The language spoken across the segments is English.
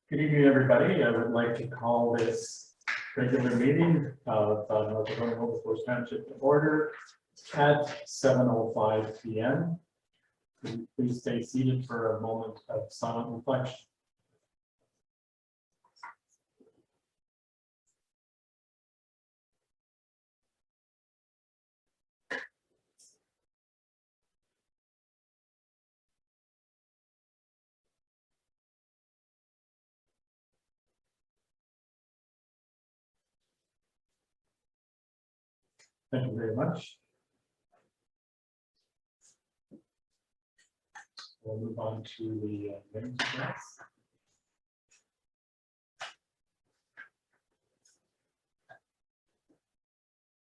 Good evening, everybody. I would like to call this regular meeting of Algona Wilberforce Township to order at 7:05 p.m. Please stay seated for a moment of silent reflection. Thank you very much. We'll move on to the mayor's address.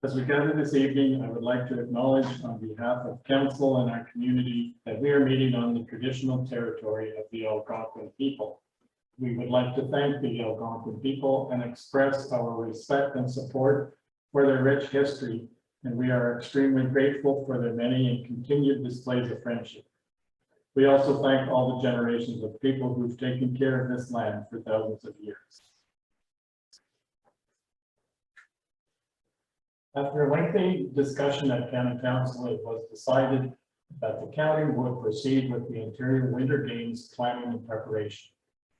As we gather this evening, I would like to acknowledge on behalf of council and our community that we are meeting on the traditional territory of the Algonquin people. We would like to thank the Algonquin people and express our respect and support for their rich history, and we are extremely grateful for their many and continued displays of friendship. We also thank all the generations of people who've taken care of this land for thousands of years. After a lengthy discussion at County Council, it was decided that the county would proceed with the interior winter games planning and preparation.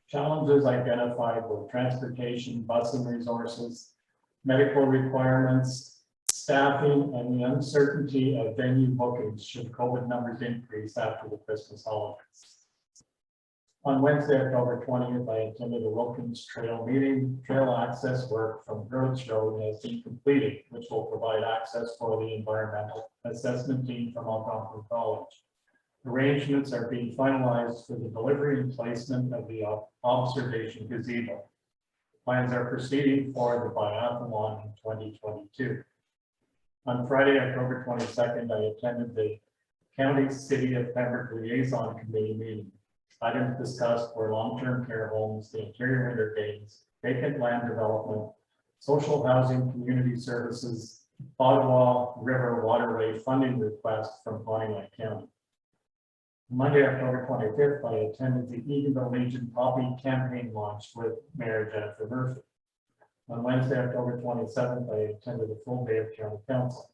Challenges identified were transportation, busing resources, medical requirements, staffing, and the uncertainty of venue bookings should COVID numbers increase after the Christmas holidays. On Wednesday, October 20th, I attended a Wilkins trail meeting. Trail access work from Groves Road has been completed, which will provide access for the environmental assessment team from Algonquin College. Arrangements are being finalized for the delivery and placement of the observation gazebo. Plans are proceeding for the biathlon in 2022. On Friday, October 22nd, I attended the County City of Pembroke Liaison Committee meeting. Items discussed were long-term care homes, the interior winter games, vacant land development, social housing, community services, Ottawa River waterway funding request from Pontiac County. Monday, October 25th, I attended the Eodp Legion Poppy campaign launch with Mayor Jennifer Murphy. On Wednesday, October 27th, I attended a full day of County Council.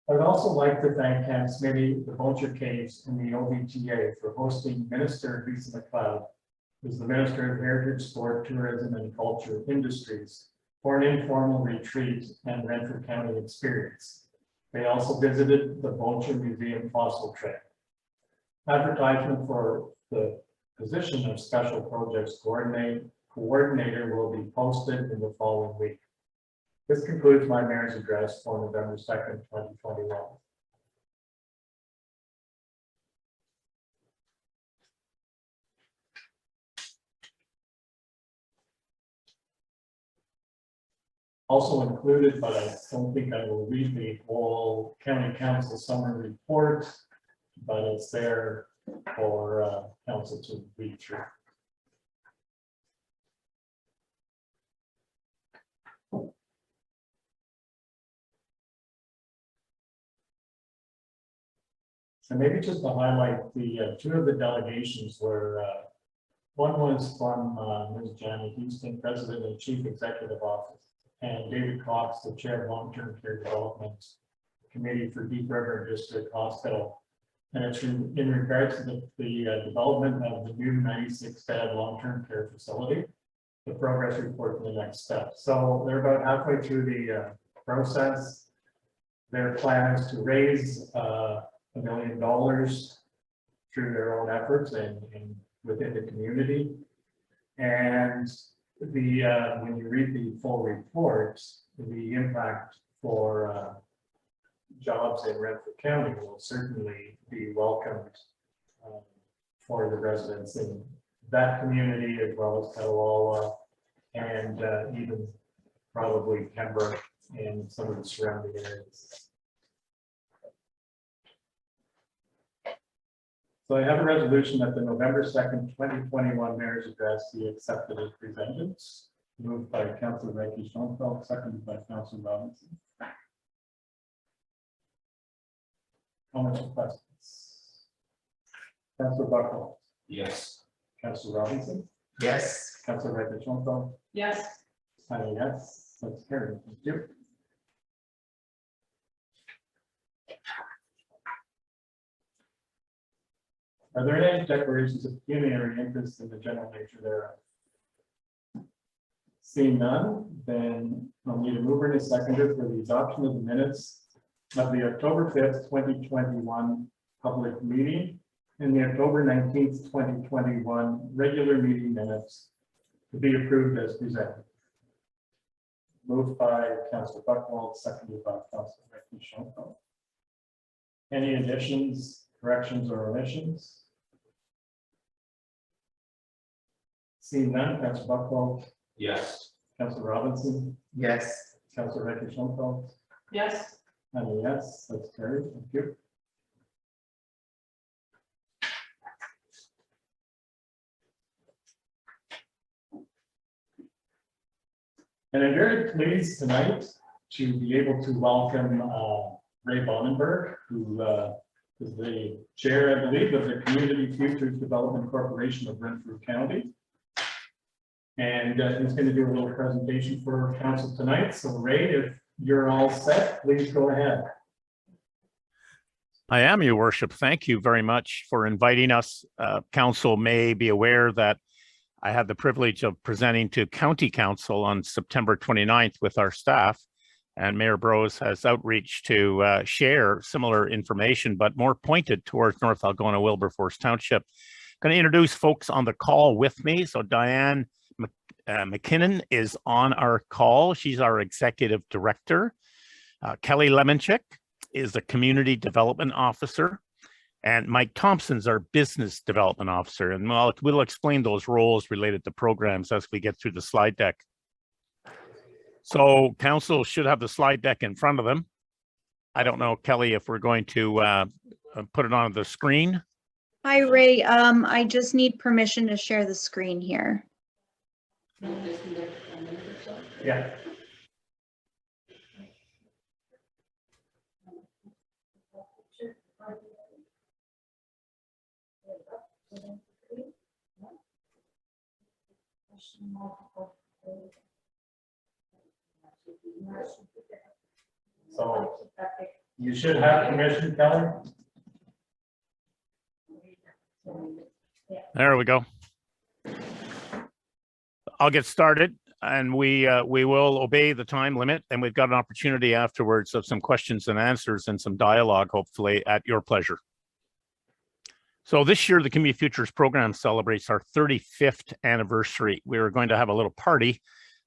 I would also like to thank Camp Smitty, the Vulture Caves, and the OVTA for hosting Minister Lisa McLeod, who's the Minister of Heritage, Sport, Tourism, and Culture Industries, for an informal retreat and Renfrew County experience. They also visited the Vulture Museum Fossil Trail. Advertisement for the position of Special Projects Coordinator will be posted in the following week. This concludes my mayor's address for November 2nd, 2021. Also included, but I don't think I will read the whole County Council summer report, but it's there for council to read through. And maybe just to highlight the two of the delegations were, one was from Ms. Janet Houston, President and Chief Executive Office, and David Cox, the Chair of Long-Term Care Development Committee for Deep River District Hospital. And it's in regards to the development of the new 96-bed long-term care facility, the progress report for the next step. So they're about halfway through the process. Their plan is to raise $1 million through their own efforts and within the community. And the when you read the full report, the impact for jobs in Renfrew County will certainly be welcomed for the residents in that community, as well as Petawawa and even probably Pembroke and some of the surrounding areas. So I have a resolution that the November 2nd, 2021 mayor's address be accepted as presented. Moved by Councilor Becky Schoenfeld, seconded by Councilor Robinson. Comments or questions? Councilor Buckle. Yes. Councilor Robinson. Yes. Councilor Reddish-Onko. Yes. Yes, that's carried. Thank you. Are there any declarations of pecuniary interest in the general nature thereof? Seeing none, then I'll need a mover and a seconder for the adoption of the minutes of the October 5th, 2021 public meeting and the October 19th, 2021 regular meeting minutes to be approved as presented. Moved by Councilor Buchwald, seconded by Councilor Reddish-Onko. Any additions, corrections, or omissions? Seeing none, Councilor Buchwald. Yes. Councilor Robinson. Yes. Councilor Reddish-Onko. Yes. And yes, that's carried. Thank you. And I'm very pleased tonight to be able to welcome Ray Bonenberg, who is the chair, I believe, of the Community Futures Development Corporation of Renfrew County. And he's going to do a little presentation for council tonight. So Ray, if you're all set, please go ahead. I am, Your Worship. Thank you very much for inviting us. Council may be aware that I had the privilege of presenting to County Council on September 29th with our staff, and Mayor Brose has outreach to share similar information, but more pointed towards North Algona Wilberforce Township. Going to introduce folks on the call with me. So Diane McKinnon is on our call. She's our Executive Director. Kelly Lemonchik is the Community Development Officer. And Mike Thompson's our Business Development Officer. And we'll explain those roles related to programs as we get through the slide deck. So council should have the slide deck in front of them. I don't know, Kelly, if we're going to put it on the screen. Hi, Ray. I just need permission to share the screen here. Yeah. So you should have permission, Kelly. There we go. I'll get started, and we will obey the time limit, and we've got an opportunity afterwards of some questions and answers and some dialogue, hopefully at your pleasure. So this year, the Community Futures program celebrates our 35th anniversary. We were going to have a little party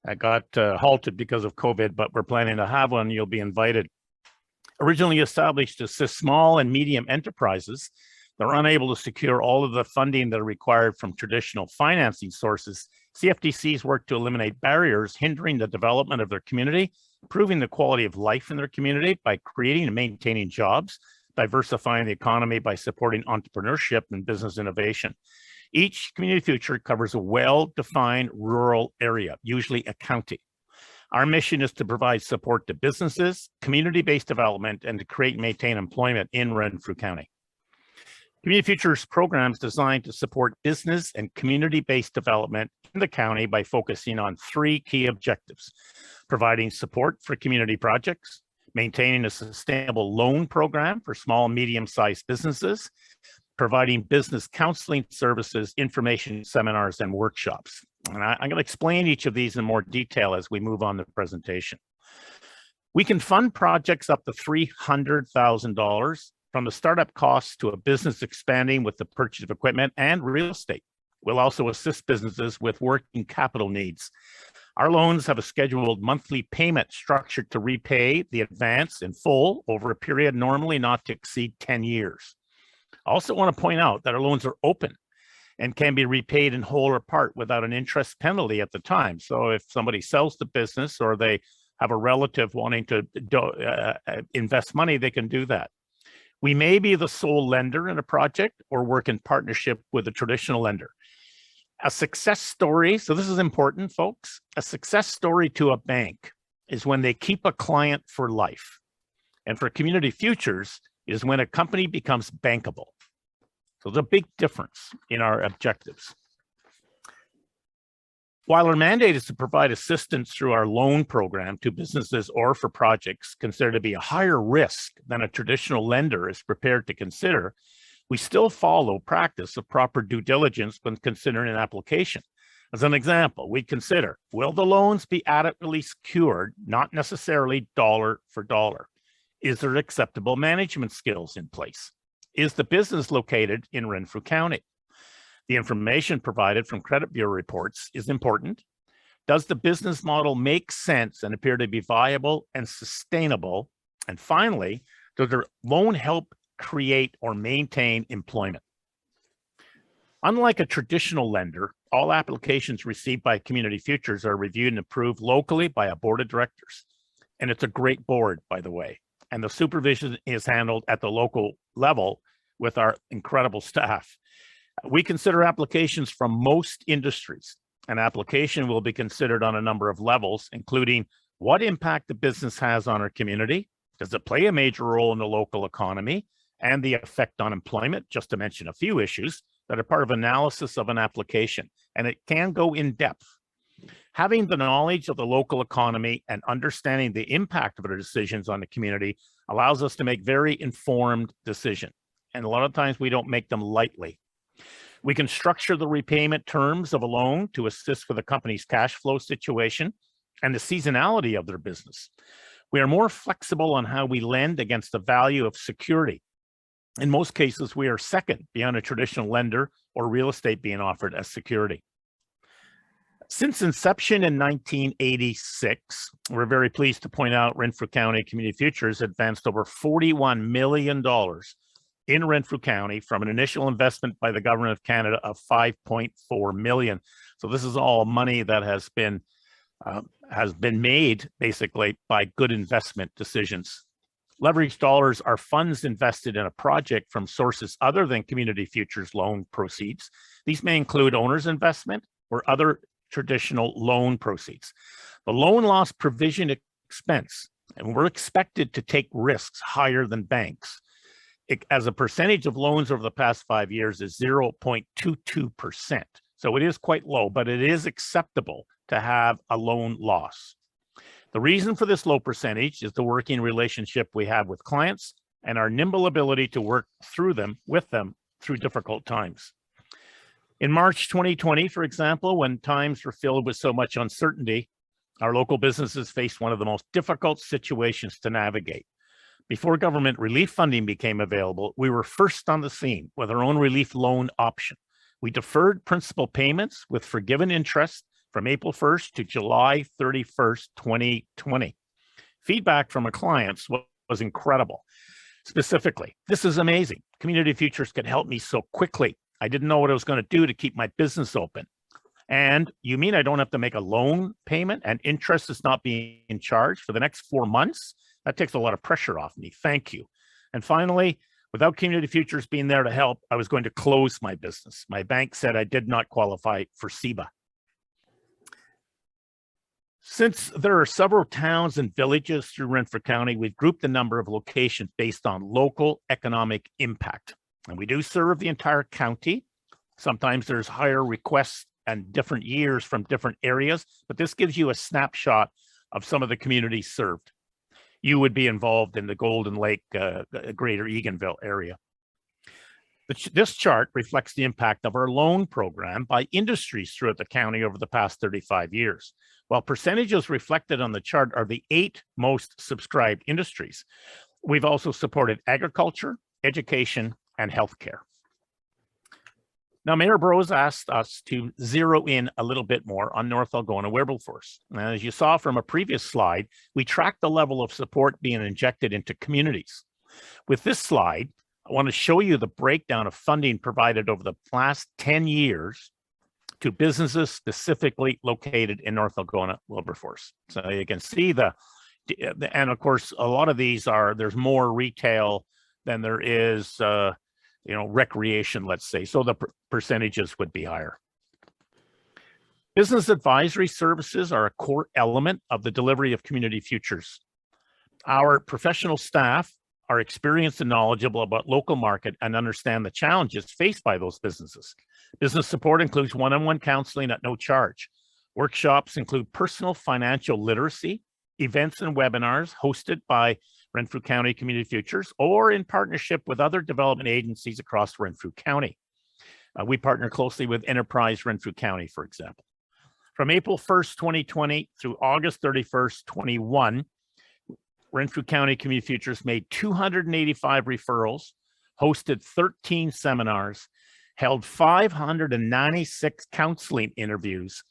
that got halted because of COVID, but we're planning to have one. You'll be invited. Originally established to assist small and medium enterprises that are unable to secure all of the funding that are required from traditional financing sources, CFDCs work to eliminate barriers hindering the development of their community, improving the quality of life in their community by creating and maintaining jobs, diversifying the economy by supporting entrepreneurship and business innovation. Each community future covers a well-defined rural area, usually a county. Our mission is to provide support to businesses, community-based development, and to create and maintain employment in Renfrew County. Community Futures programs designed to support business and community-based development in the county by focusing on three key objectives: providing support for community projects, maintaining a sustainable loan program for small and medium-sized businesses, providing business counseling services, information seminars, and workshops. And I'm going to explain each of these in more detail as we move on the presentation. We can fund projects up to $300,000 from the startup costs to a business expanding with the purchase of equipment and real estate. We'll also assist businesses with working capital needs. Our loans have a scheduled monthly payment structured to repay the advance in full over a period normally not to exceed 10 years. I also want to point out that our loans are open and can be repaid in whole or part without an interest penalty at the time. So if somebody sells the business or they have a relative wanting to invest money, they can do that. We may be the sole lender in a project or work in partnership with a traditional lender. A success story, so this is important, folks, a success story to a bank is when they keep a client for life. And for Community Futures is when a company becomes bankable. So there's a big difference in our objectives. While our mandate is to provide assistance through our loan program to businesses or for projects considered to be a higher risk than a traditional lender is prepared to consider, we still follow practice of proper due diligence when considering an application. As an example, we consider, will the loans be adequately secured, not necessarily dollar for dollar? Is there acceptable management skills in place? Is the business located in Renfrew County? The information provided from credit bureau reports is important. Does the business model make sense and appear to be viable and sustainable? And finally, does the loan help create or maintain employment? Unlike a traditional lender, all applications received by Community Futures are reviewed and approved locally by a board of directors. And it's a great board, by the way. And the supervision is handled at the local level with our incredible staff. We consider applications from most industries. An application will be considered on a number of levels, including what impact the business has on our community. Does it play a major role in the local economy and the effect on employment, just to mention a few issues that are part of analysis of an application, and it can go in depth. Having the knowledge of the local economy and understanding the impact of our decisions on the community allows us to make very informed decisions. And a lot of times we don't make them lightly. We can structure the repayment terms of a loan to assist with a company's cash flow situation and the seasonality of their business. We are more flexible on how we lend against the value of security. In most cases, we are second beyond a traditional lender or real estate being offered as security. Since inception in 1986, we're very pleased to point out Renfrew County Community Futures advanced over $41 million in Renfrew County from an initial investment by the Government of Canada of $5.4 million. So this is all money that has been made basically by good investment decisions. Leveraged dollars are funds invested in a project from sources other than Community Futures loan proceeds. These may include owner's investment or other traditional loan proceeds. The loan loss provision expense, and we're expected to take risks higher than banks. As a percentage of loans over the past 5 years is 0.22%. So it is quite low, but it is acceptable to have a loan loss. The reason for this low percentage is the working relationship we have with clients and our nimble ability to work with them through difficult times. In March 2020, for example, when times were filled with so much uncertainty, our local businesses faced one of the most difficult situations to navigate. Before government relief funding became available, we were first on the scene with our own relief loan option. We deferred principal payments with forgiven interest from April 1st to July 31st, 2020. Feedback from our clients was incredible. Specifically, this is amazing. Community Futures could help me so quickly. I didn't know what I was going to do to keep my business open. And you mean I don't have to make a loan payment and interest is not being charged for the next 4 months? That takes a lot of pressure off me. Thank you. And finally, without Community Futures being there to help, I was going to close my business. My bank said I did not qualify for CEBA. Since there are several towns and villages through Renfrew County, we've grouped the number of locations based on local economic impact. And we do serve the entire county. Sometimes there's higher requests and different years from different areas, but this gives you a snapshot of some of the communities served. You would be involved in the Golden Lake, Greater Eganville area. This chart reflects the impact of our loan program by industries throughout the county over the past 35 years. While percentages reflected on the chart are the 8 most subscribed industries, we've also supported agriculture, education, and healthcare. Now, Mayor Brose asked us to zero in a little bit more on North Algona Wilberforce. And as you saw from a previous slide, we tracked the level of support being injected into communities. With this slide, I want to show you the breakdown of funding provided over the last 10 years to businesses specifically located in North Algona Wilberforce. So you can see and of course, a lot of these there's more retail than there is recreation, let's say. So the percentages would be higher. Business advisory services are a core element of the delivery of Community Futures. Our professional staff are experienced and knowledgeable about local market and understand the challenges faced by those businesses. Business support includes one-on-one counseling at no charge. Workshops include personal financial literacy, events and webinars hosted by Renfrew County Community Futures or in partnership with other development agencies across Renfrew County. We partner closely with Enterprise Renfrew County, for example. From April 1st, 2020 through August 31st, 21, Renfrew County Community Futures made 285 referrals, hosted 13 seminars, held 596 counseling interviews,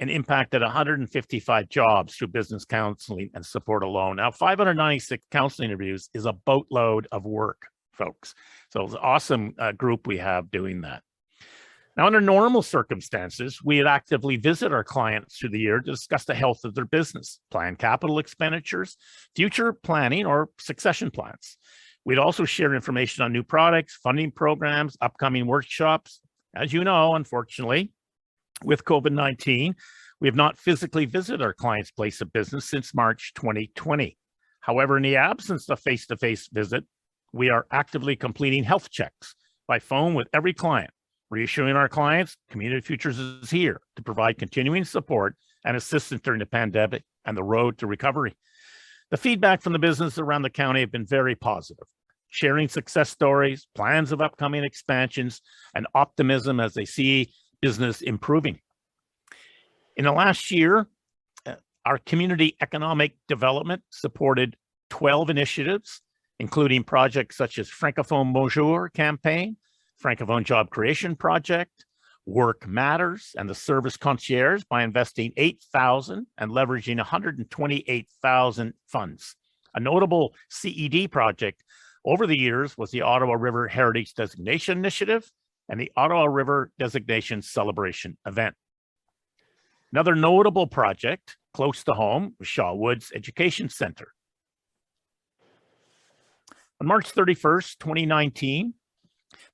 and impacted 155 jobs through business counseling and support alone. Now, 596 counseling interviews is a boatload of work, folks. So it's an awesome group we have doing that. Now, under normal circumstances, we'd actively visit our clients through the year to discuss the health of their business, plan capital expenditures, future planning, or succession plans. We'd also share information on new products, funding programs, upcoming workshops. As you know, unfortunately, with COVID-19, we have not physically visited our client's place of business since March 2020. However, in the absence of face-to-face visit, we are actively completing health checks by phone with every client, reassuring our clients Community Futures is here to provide continuing support and assistance during the pandemic and the road to recovery. The feedback from the business around the county have been very positive, sharing success stories, plans of upcoming expansions, and optimism as they see business improving. In the last year, our community economic development supported 12 initiatives, including projects such as Francophone Bonjour campaign, Francophone Job Creation Project, Work Matters, and the Service Concierge by investing $8,000 and leveraging $128,000 funds. A notable CED project over the years was the Ottawa River Heritage Designation Initiative and the Ottawa River Designation Celebration event. Another notable project close to home was Shaw Woods Education Center. On March 31st, 2019,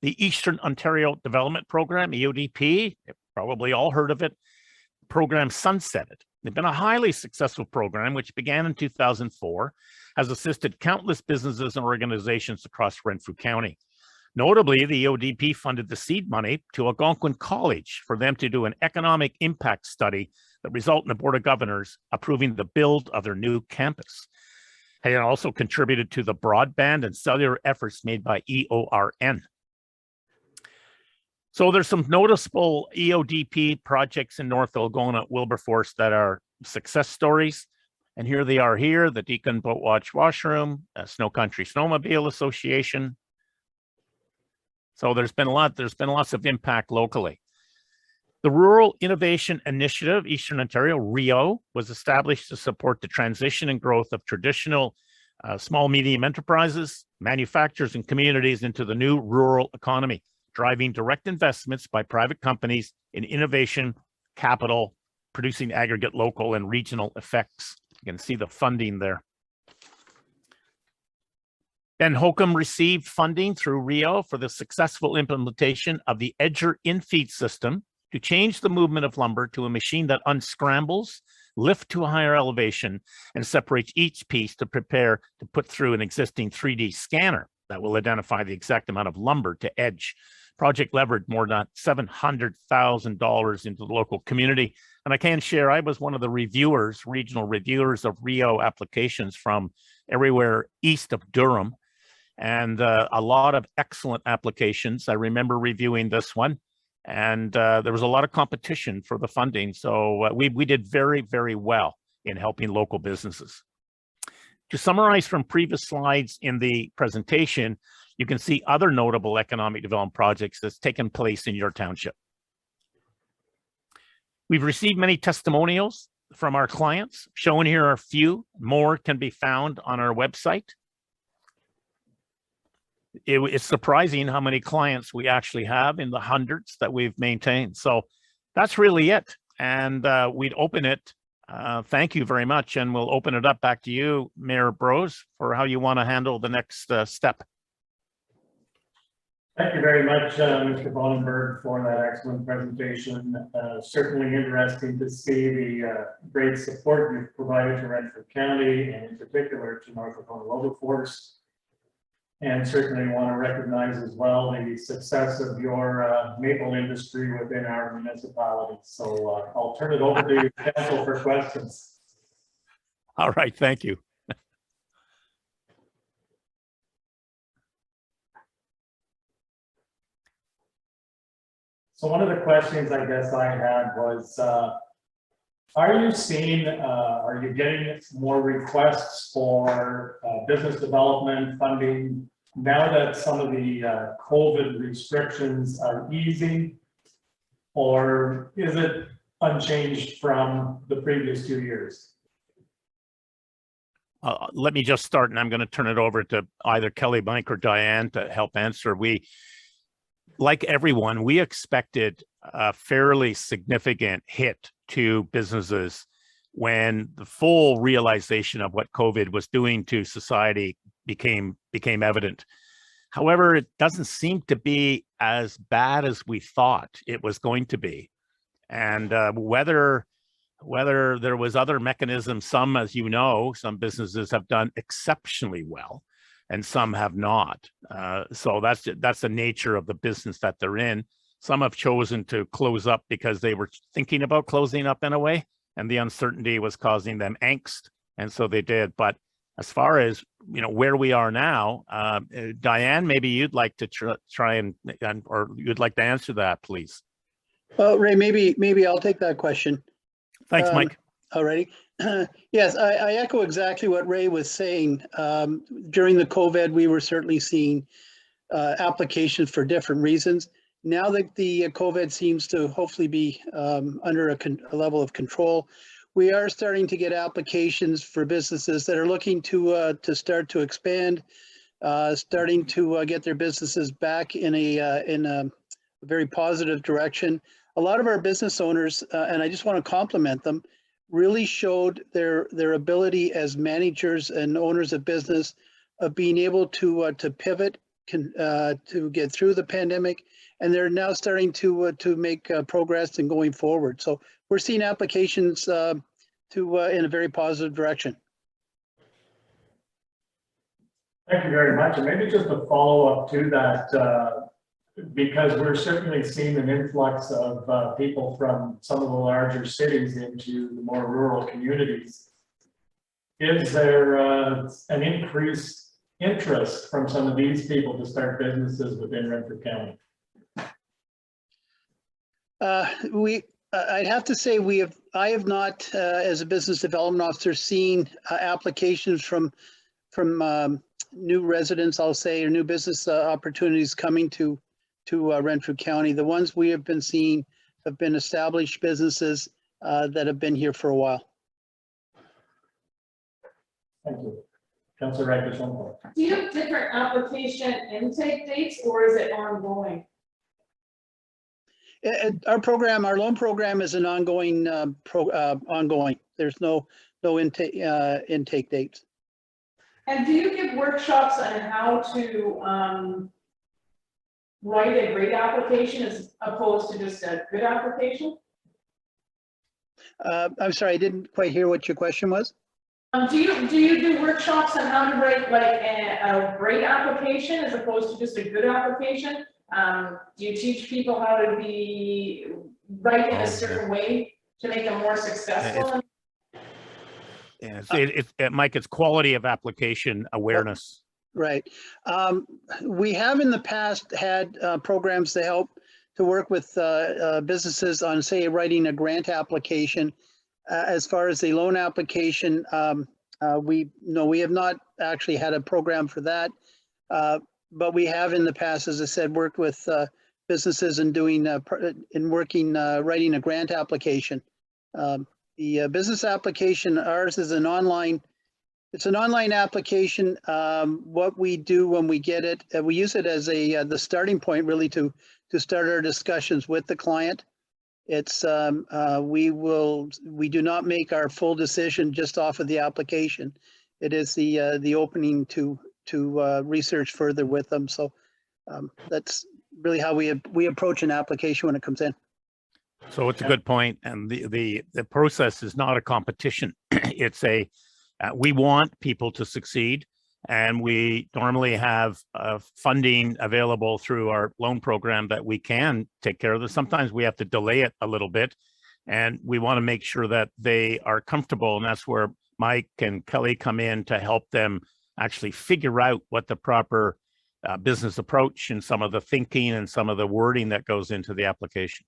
the Eastern Ontario Development Program, EODP, you've probably all heard of it, program sunsetted. It's been a highly successful program, which began in 2004, has assisted countless businesses and organizations across Renfrew County. Notably, the EODP funded the seed money to Algonquin College for them to do an economic impact study that resulted in the Board of Governors approving the build of their new campus. It also contributed to the broadband and cellular efforts made by EORN. So there's some noticeable EODP projects in North Algona Wilberforce that are success stories. And here they are here, the Deacon Boat Watch Washroom, Snow Country Snowmobile Association. So there's been lots of impact locally. The Rural Innovation Initiative, Eastern Ontario, RIO, was established to support the transition and growth of traditional small, medium enterprises, manufacturers, and communities into the new rural economy, driving direct investments by private companies in innovation, capital, producing aggregate local and regional effects. You can see the funding there. Ben Holcomb received funding through RIO for the successful implementation of the Edger in-feed system to change the movement of lumber to a machine that unscrambles, lifts to a higher elevation, and separates each piece to prepare to put through an existing 3D scanner that will identify the exact amount of lumber to edge. Project leveraged more than $700,000 into the local community. And I can share, I was one of the reviewers, regional reviewers of RIO applications from everywhere east of Durham, and a lot of excellent applications. I remember reviewing this one, and there was a lot of competition for the funding. So we did very, very well in helping local businesses. To summarize from previous slides in the presentation, you can see other notable economic development projects that's taken place in your township. We've received many testimonials from our clients. Shown here are a few. More can be found on our website. It's surprising how many clients we actually have, in the hundreds that we've maintained. So that's really it. And we'd open it. Thank you very much. And we'll open it up back to you, Mayor Brose, for how you want to handle the next step. Thank you very much, Mr. Bonenberg, for that excellent presentation. Certainly interesting to see the great support you've provided to Renfrew County, and in particular to North Algona Wilberforce. And certainly want to recognize as well the success of your maple industry within our municipality. So I'll turn it over to you, council, for questions. All right, thank you. So one of the questions I guess I had was, are you getting more requests for business development funding now that some of the COVID restrictions are easing? Or is it unchanged from the previous 2 years? Let me just start, and I'm going to turn it over to either Kelly, Mike, or Diane to help answer. We, like everyone, we expected a fairly significant hit to businesses when the full realization of what COVID was doing to society became evident. However, it doesn't seem to be as bad as we thought it was going to be. And whether there was other mechanisms, some, as you know, some businesses have done exceptionally well and some have not. So that's the nature of the business that they're in. Some have chosen to close up because they were thinking about closing up in a way, and the uncertainty was causing them angst, and so they did. But as far as where we are now, Diane, maybe you'd like to try and or you'd like to answer that, please. Well, Ray, maybe I'll take that question. Thanks, Mike. Alrighty. Yes, I echo exactly what Ray was saying. During the COVID, we were certainly seeing applications for different reasons. Now that the COVID seems to hopefully be under a level of control, we are starting to get applications for businesses that are looking to start to expand, starting to get their businesses back in a very positive direction. A lot of our business owners, and I just want to compliment them, really showed their ability as managers and owners of business of being able to pivot, to get through the pandemic, and they're now starting to make progress and going forward. So we're seeing applications in a very positive direction. Thank you very much. And maybe just a follow-up to that, because we're certainly seeing an influx of people from some of the larger cities into the more rural communities. Is there an increased interest from some of these people to start businesses within Renfrew County? I'd have to say I have not, as a business development officer, seen applications from new residents, I'll say, or new business opportunities coming to Renfrew County. The ones we have been seeing have been established businesses that have been here for a while. Thank you. Councilor Wright, there's one more. Do you have different application intake dates, or is it ongoing? Our loan program is an ongoing ongoing. There's no intake dates. And do you give workshops on how to write a great application as opposed to just a good application? I'm sorry, I didn't quite hear what your question was. Do you do workshops on how to write like a great application as opposed to just a good application? Do you teach people how to write in a certain way to make them more successful? Mike, it's quality of application awareness. Right. We have in the past had programs to work with businesses on, say, writing a grant application. As far as the loan application, we have not actually had a program for that. But we have in the past, as I said, worked with businesses in writing a grant application. The business application, ours is an online application. What we do when we get it, we use it as the starting point really to start our discussions with the client. It's we do not make our full decision just off of the application. It is the opening to research further with them. So that's really how we approach an application when it comes in. So it's a good point, and the process is not a competition. It's we want people to succeed, And we normally have funding available through our loan program that we can take care of this. Sometimes we have to delay it a little bit, and we want to make sure that they are comfortable. And that's where Mike and Kelly come in to help them actually figure out what the proper business approach and some of the thinking and some of the wording that goes into the application.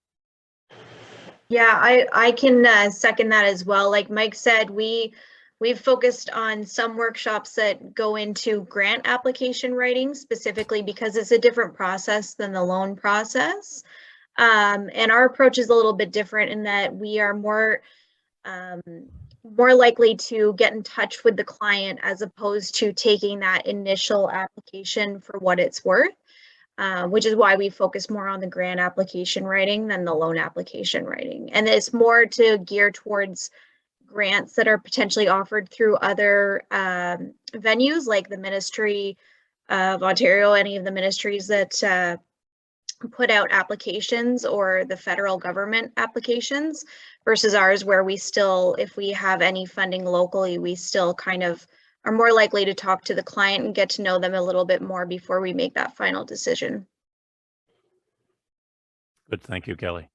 Yeah, I can second that as well. Like Mike said, we've focused on some workshops that go into grant application writing specifically because it's a different process than the loan process. And our approach is a little bit different in that we are more likely to get in touch with the client as opposed to taking that initial application for what it's worth, which is why we focus more on the grant application writing than the loan application writing. And it's more to gear towards grants that are potentially offered through other venues like the Ministry of Ontario, any of the ministries that put out applications, or the federal government applications, versus ours where we still, if we have any funding locally, we still kind of are more likely to talk to the client and get to know them a little bit more before we make that final decision. Good, thank you, Kelly.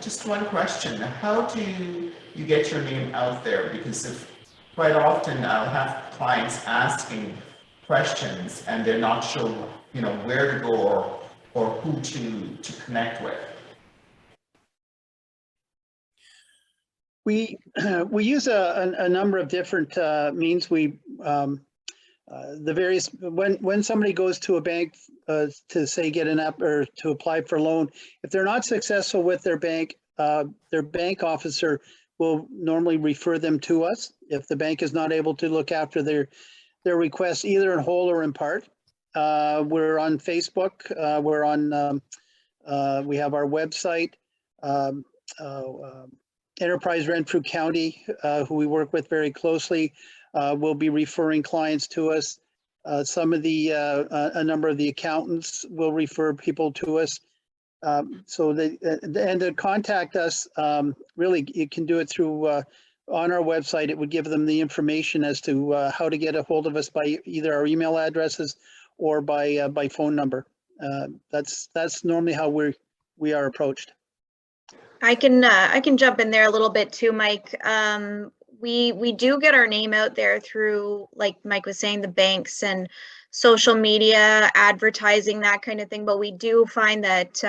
Just one question. How do you get your name out there? Because quite often I'll have clients asking questions and they're not sure, where to go or who to connect with. We use a number of different means. The various, when somebody goes to a bank to say get an app or to apply for a loan, if they're not successful with their bank officer will normally refer them to us. If the bank is not able to look after their requests either in whole or in part, we're on Facebook. We have our website. Enterprise Renfrew County, who we work with very closely, will be referring clients to us. A number of the accountants will refer people to us. And to contact us, really, you can do it through on our website. It would give them the information as to how to get a hold of us by either our email addresses or by phone number. That's normally how we are approached. I can jump in there a little bit too, Mike. We do get our name out there through, like Mike was saying, the banks and social media, advertising, that kind of thing. But we do find that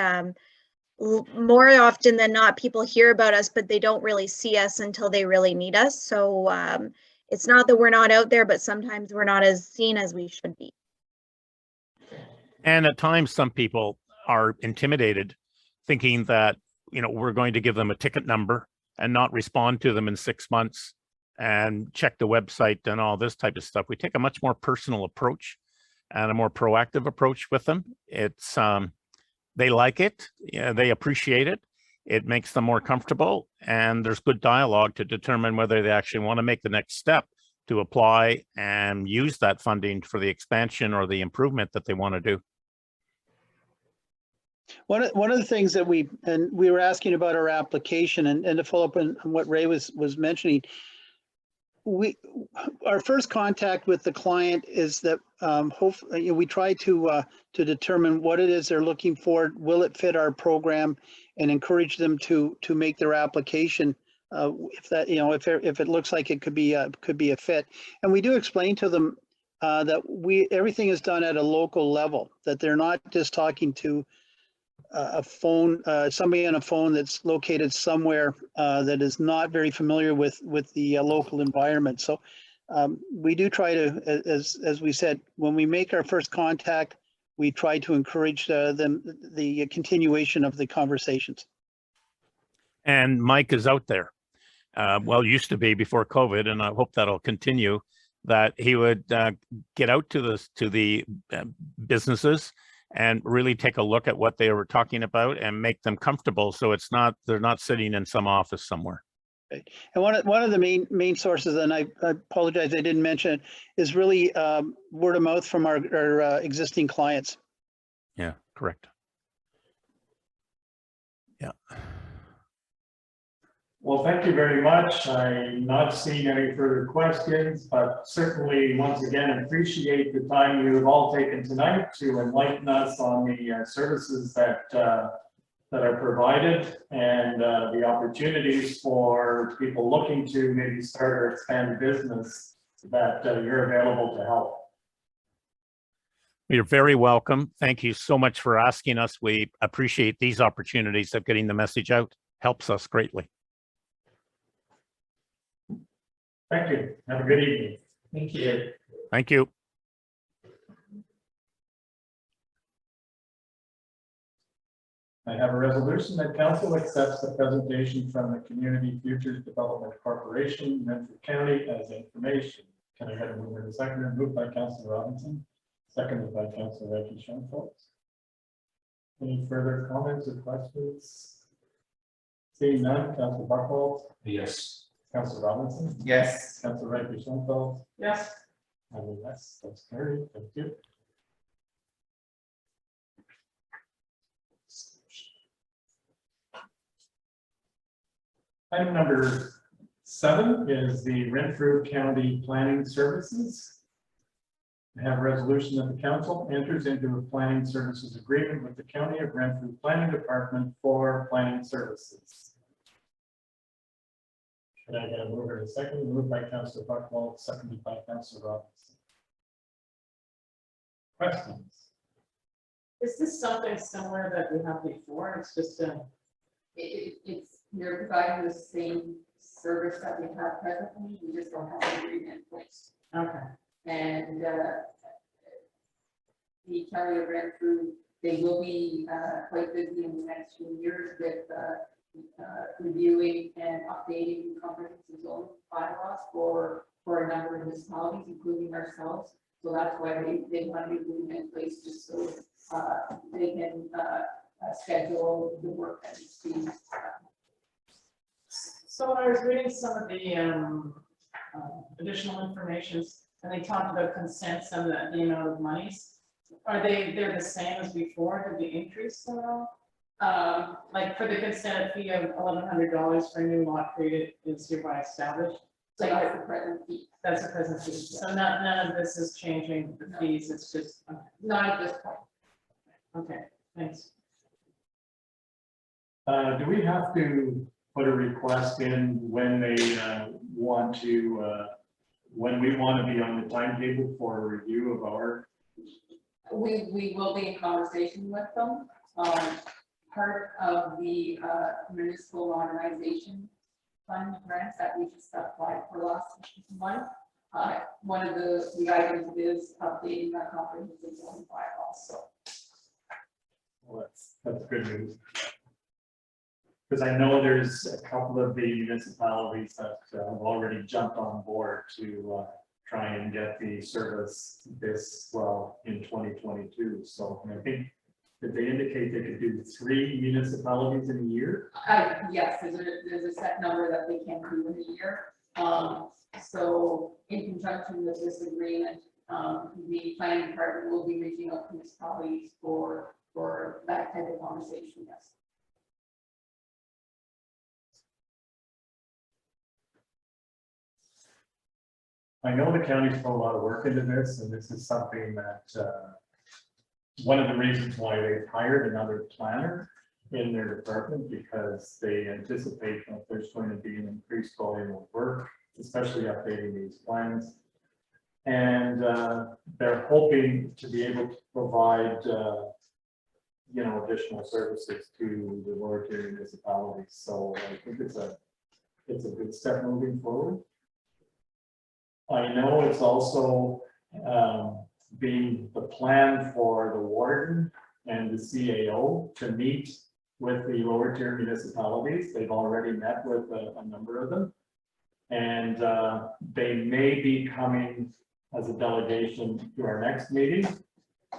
more often than not, people hear about us, but they don't really see us until they really need us. So it's not that we're not out there, but sometimes we're not as seen as we should be. And at times, some people are intimidated, thinking that, we're going to give them a ticket number and not respond to them in 6 months and check the website and all this type of stuff. We take a much more personal approach and a more proactive approach with them. It's they like it, they appreciate it. It makes them more comfortable, and there's good dialogue to determine whether they actually want to make the next step to apply and use that funding for the expansion or the improvement that they want to do. One of the things that we were asking about our application, and to follow up on what Ray was mentioning, our first contact with the client is that hopefully we try to determine what it is they're looking for. Will it fit our program, and encourage them to make their application if it looks like it could be a fit. And we do explain to them that everything is done at a local level, that they're not just talking to somebody on a phone that's located somewhere that is not very familiar with the local environment. So we do try to, as we said, when we make our first contact, we try to encourage the continuation of the conversations. And Mike is out there. Used to be before COVID, and I hope that'll continue, that he would get out to the businesses and really take a look at what they were talking about and make them comfortable, so they're not sitting in some office somewhere. Right. And one of the main sources, and I apologize I didn't mention it, is really word of mouth from our existing clients. Yeah, correct. Yeah. Well, thank you very much. I'm not seeing any further questions, but certainly, once again, appreciate the time you've all taken tonight to enlighten us on the services that are provided and the opportunities for people looking to maybe start or expand a business that you're available to help. You're very welcome. Thank you so much for asking us. We appreciate these opportunities of getting the message out. Helps us greatly. Thank you. Have a good evening. Thank you. Thank you. I have a resolution that council accepts the presentation from the Community Futures Development Corporation, Renfrew County as information. Can I have a mover and a seconder? Moved by Councilor Robinson, seconded by Councilor Schoenfeld. Any further comments or questions? Seeing none, Councilor Buchwald, Yes. Councilor Robinson, Yes. Councilor Schoenfeld, Yes. and yes, that's carried. Thank you. Item number 7 is the Renfrew County Planning Services. I have a resolution that the council enters into a planning services agreement with the County of Renfrew Planning Department for planning services. Can I get a mover and a second? Moved by Councilor Buchwald, seconded by Councilor Robinson. Questions? Is this something similar that we have before? It's just a, They're providing the same service that we have presently, we just don't have an agreement in place. okay. And the county of Renfrew, they will be quite busy in the next few years with reviewing and updating comprehensive zoning bylaws for a number of municipalities, including ourselves. So that's why they want the agreement in place, just so they can schedule the work that needs to be done. So when I was reading some of the additional information, and they talked about consents and the amount of monies, they're the same as before? Did they increase at all? Like for the consent fee of $1,100 for a new lot created is hereby established. So that's the present fee, That's a present fee. So none of this is changing the fees. It's just, not at this point. okay, thanks. Do we have to put a request in when they want to, when we want to be on the timetable for a review of our? We will be in conversation with them. Part of the municipal modernization fund grants that we just applied for last month. One of the items is updating our comprehensive zoning bylaws. So Well, that's good news. Because I know there's a couple of the municipalities that have already jumped on board to try and get the service this well in 2022. So I think, did they indicate they could do 3 municipalities in a year? yes, there's a set number that they can do in a year. So in conjunction with this agreement, the planning department will be reaching out to municipalities for that type of conversation, yes. I know the county's put a lot of work into this, and this is something that one of the reasons why they've hired another planner in their department, because they anticipate that there's going to be an increased volume of work, especially updating these plans. And they're hoping to be able to provide, additional services to the lower tier municipalities. So I think it's a good step moving forward. I know it's also being the plan for the warden and the CAO to meet with the lower tier municipalities. They've already met with a number of them. And they may be coming as a delegation to our next meeting.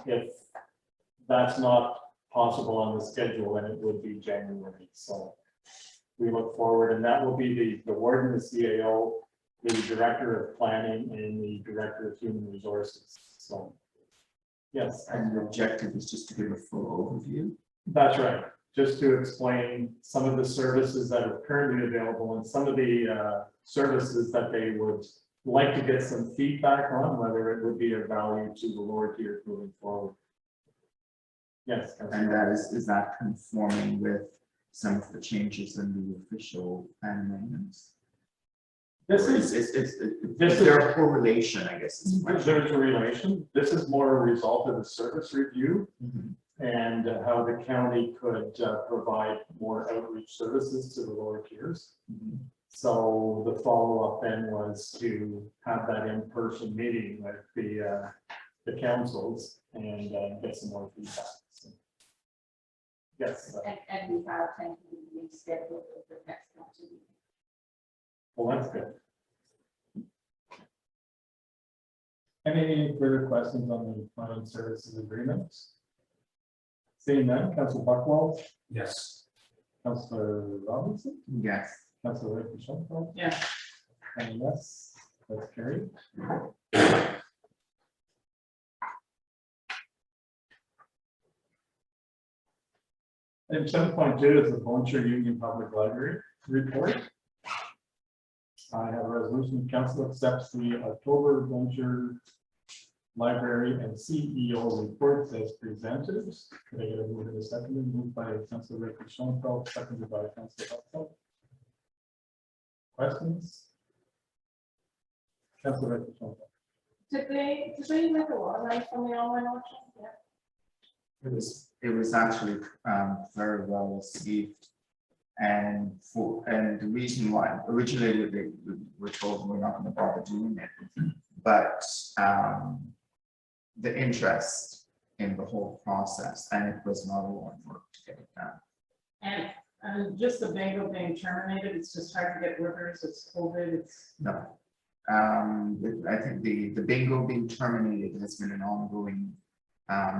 If that's not possible on the schedule, then it would be January. So we look forward, and that will be the warden, the CAO, the director of planning, and the director of human resources. So, yes. And the objective is just to give a full overview. That's right. just to explain some of the services that are currently available and some of the services that they would like to get some feedback on, whether it would be of value to the lower tier moving forward. Yes. Councillor. And that is that conforming with some of the changes in the official plan amendments? This Or is, is there a correlation, I guess? Is the question. there's a relation. This is more a result of the service review Mhm. and how the county could provide more outreach services to the lower tiers. Mhm. So the follow-up then was to have that in-person meeting with the councils and get some more feedback. So, yes, And we have tentatively scheduled for the next council meeting. well, that's good. Any further questions on the planning services agreement? Seeing none, Councillor Buckwald, Yes. Councillor Robinson, Yes. Councillor Rick, Yeah. and yes, that's carried. Item 7.2 is the Volunteer Union Public Library report. I have a resolution, council accepts the October Volunteer Library and CEO reports as presented. Could I get a move in a second? Moved by Councillor Rick, seconded by Councillor Buckwald. Questions? Councillor Rick. Did they make a lot of money from the online auction? Yeah. It was actually very well received, and the reason why originally we were told we're not going to bother doing it, but the interest in the whole process, and it was not a lot of work to get it done. And just the bingo being terminated, it's just hard to get workers, it's COVID, it's. No, I think the bingo being terminated has been an ongoing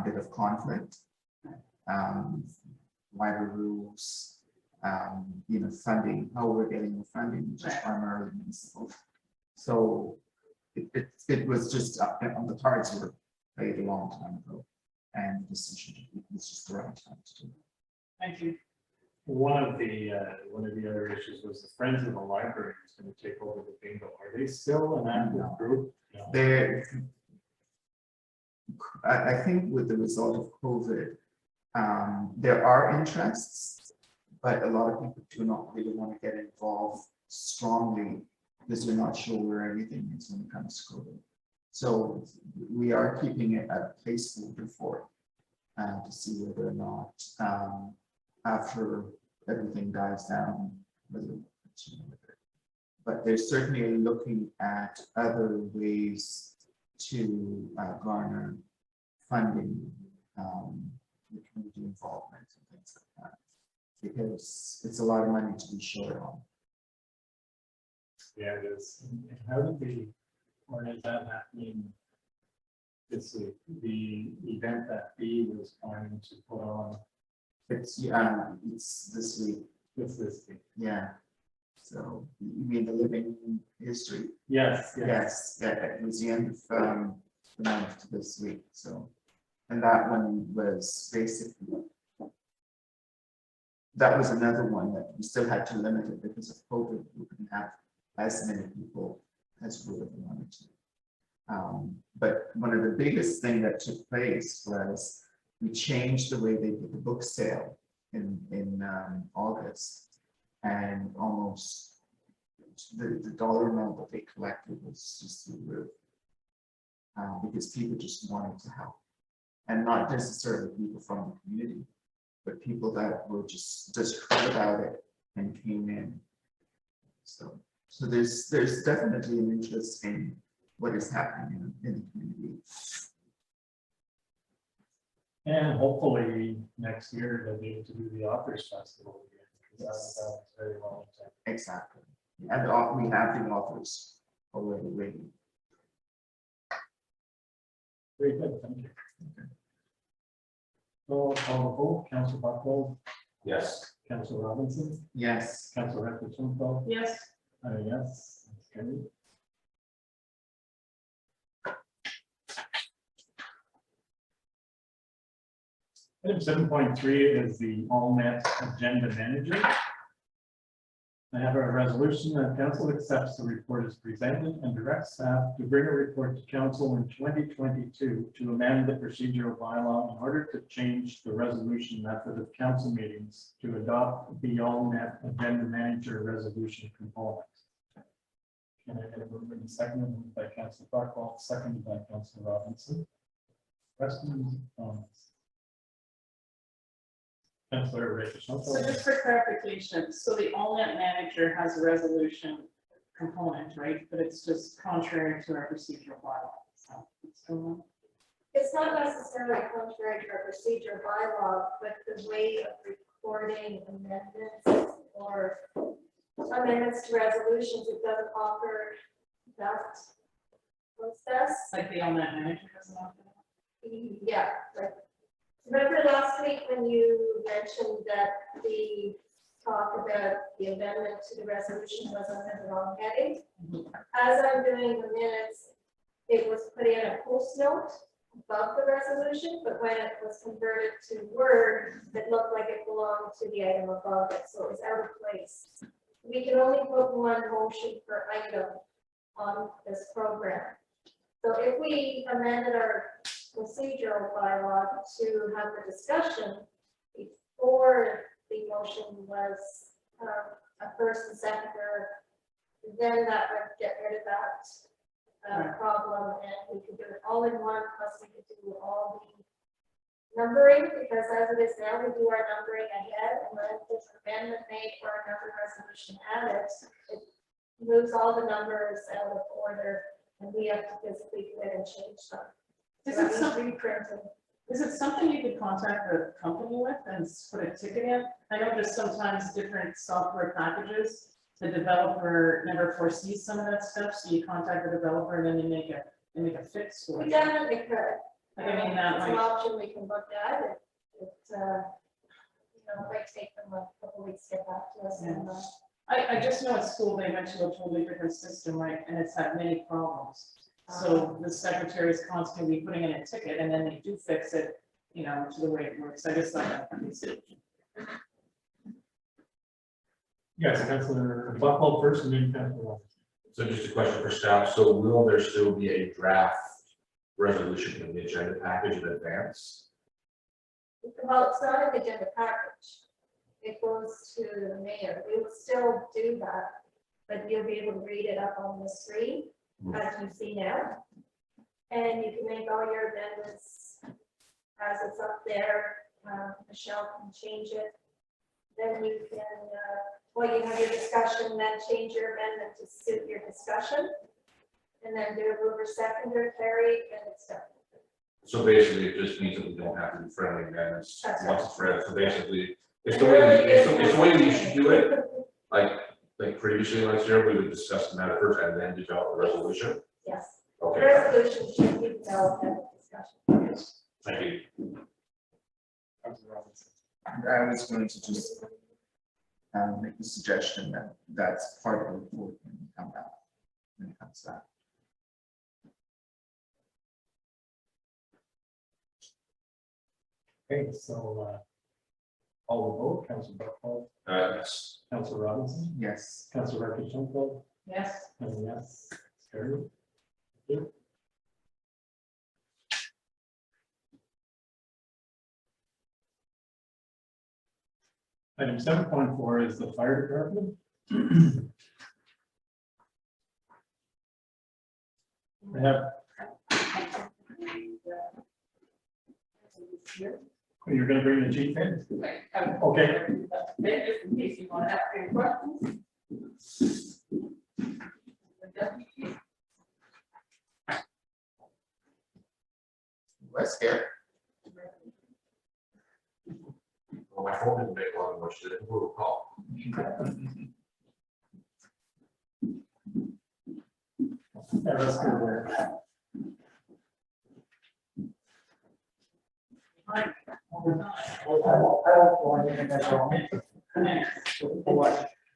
bit of conflict. Wider rules, funding, how we're getting the funding, which is primarily municipal. So it was just on the cards were played a long time ago, and the decision was just the right time to do it. Thank you. One of the other issues was the Friends of the Library is going to take over the bingo. Are they still an active group? No. I think with the result of COVID, there are interests, but a lot of people do not really want to get involved strongly because they're not sure where everything is when it comes to COVID. So we are keeping it at a placeholder for to see whether or not after everything dies down, whether we continue with it. But they're certainly looking at other ways to garner funding, the community involvement and things like that, because it's a lot of money to be short on. Yeah, it is. How did or is that happening this week? The event that B was planning to put on. It's this week. It's this week. Yeah. So you mean the living history? Yes. Yes. Yeah, it was the end of the month this week. So, and that one was basically, that was another one that we still had to limit it because of COVID. We couldn't have as many people as we would have wanted to. But one of the biggest thing that took place was we changed the way they did the book sale in August, and almost the dollar amount that they collected was just through the roof, because people just wanted to help, and not necessarily people from the community, but people that were just heard about it and came in. So there's definitely an interest in what is happening in the community. And hopefully next year they'll be able to do the Authors Festival again. Because that was very well attended. Exactly. And we have the authors already waiting. Very good, thank you. Okay. So call the vote, Councillor Buckwald, Yes. Councillor Robinson, Yes. Councillor Hector, Yes. yes, that's carried. Item 7.3 is the AllNet Agenda Manager. I have a resolution that council accepts the report as presented and directs staff to bring a report to council in 2022 to amend the procedural bylaw in order to change the resolution method of council meetings to adopt the AllNet Agenda Manager resolution component. Can I get a move in second? Moved by Councilor Buckwald, seconded by Councilor Robinson. Questions, comments? Councilor Rachel. So just for clarification, so the AllNet manager has a resolution component, right? But it's just contrary to our procedural bylaw. So it's still- It's not necessarily contrary to our procedure bylaw, but the way of recording amendments or amendments to resolutions, it doesn't offer that process. Like the AllNet manager doesn't offer that? Yeah, like, remember last week when you mentioned that the talk about the amendment to the resolution was under the wrong heading? As I'm doing the minutes, it was put in a post note above the resolution, but when it was converted to Word, it looked like it belonged to the item above it, so it was out of place. We can only put one motion per item on this program. So if we amended our procedural bylaw to have the discussion before the motion was a first and seconder, then that would get rid of that problem, and we could do it all in one, plus we could do all the numbering, because as it is now, we do our numbering ahead, and then if there's an amendment made or another resolution added, it moves all the numbers out of order, and we have to physically go in and change them. Is it something you could contact the company with and put a ticket in? I know there's sometimes different software packages. The developer never foresees some of that stuff, so you contact the developer and then they make a fix for We it. definitely could. Like, I mean, that It's an might, option we can look at. It might take them a couple weeks to get back to us. And, I just know at school they went to a totally different system, right, and it's had many problems. So the secretary is constantly putting in a ticket and then they do fix it, to the way it works. I just thought that would be it. Yes, Councilor Buckwald first, and then Councilor Robinson. So just a question for staff. So will there still be a draft resolution in the agenda package in advance? Well, it's not an agenda package. It goes to the mayor. We will still do that, but you'll be able to read it up on the screen as you see now. And you can make all your amendments as it's up there. Michelle can change it. Then you can, you have your discussion, then change your amendment to suit your discussion. And then do a mover seconder carry, and it's done. So basically, it just means that we don't have to do friendly amendments That's once it's read. So basically, it's the way we should do it. Like previously last year, we would discuss the matter first and then develop the resolution. Yes. Okay, Resolution should be developed at the discussion. thank you. Councilor Robinson. I was going to just make the suggestion that that's part of the report when you come back, when it comes back. Okay, so all will vote, Councilor Buckwald, Yes. Councilor Robinson, Yes. Councilor Rachel, Yes. and yes, it's carried. Thank you. Item 7.4 is the fire department. I have. You're going to bring the chief in? Okay. Just in case you want to ask any questions. Let's get. Well, my phone didn't make a lot of noise, did it? We'll call. Yeah, that's good work.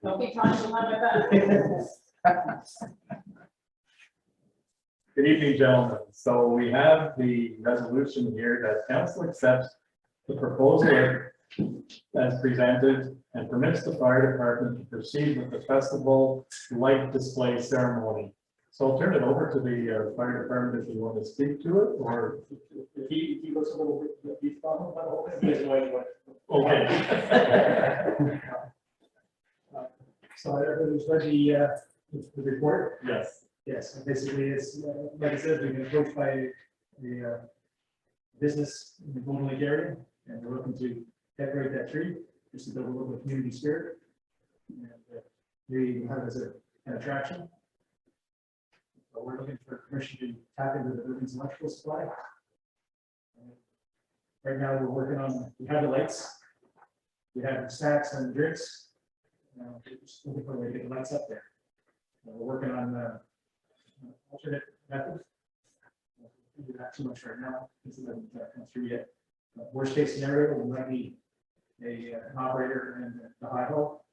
Don't be talking about that. Good evening, gentlemen. So we have the resolution here that council accepts The proposal as presented and permits the fire department to proceed with the festival light display ceremony. So I'll turn it over to the fire department if you want to speak to it, or If he goes a little bit, he's talking about the whole thing, he doesn't know what. okay. So everybody's read the report? Yes. Yes, and basically it's, like I said, we've been approached by the business in the Golden Lake area, and we're looking to decorate that tree, just to build a little bit of community spirit. And we have it as an attraction. So we're looking for permission to tap into the Wilkins electrical supply. Right now, we're working on, we have the lights, we have the snacks and drinks. We're just looking for a way to get the lights up there. We're working on alternate methods. We do not too much right now, this isn't come through yet. Worst case scenario, we might need an operator in the high haul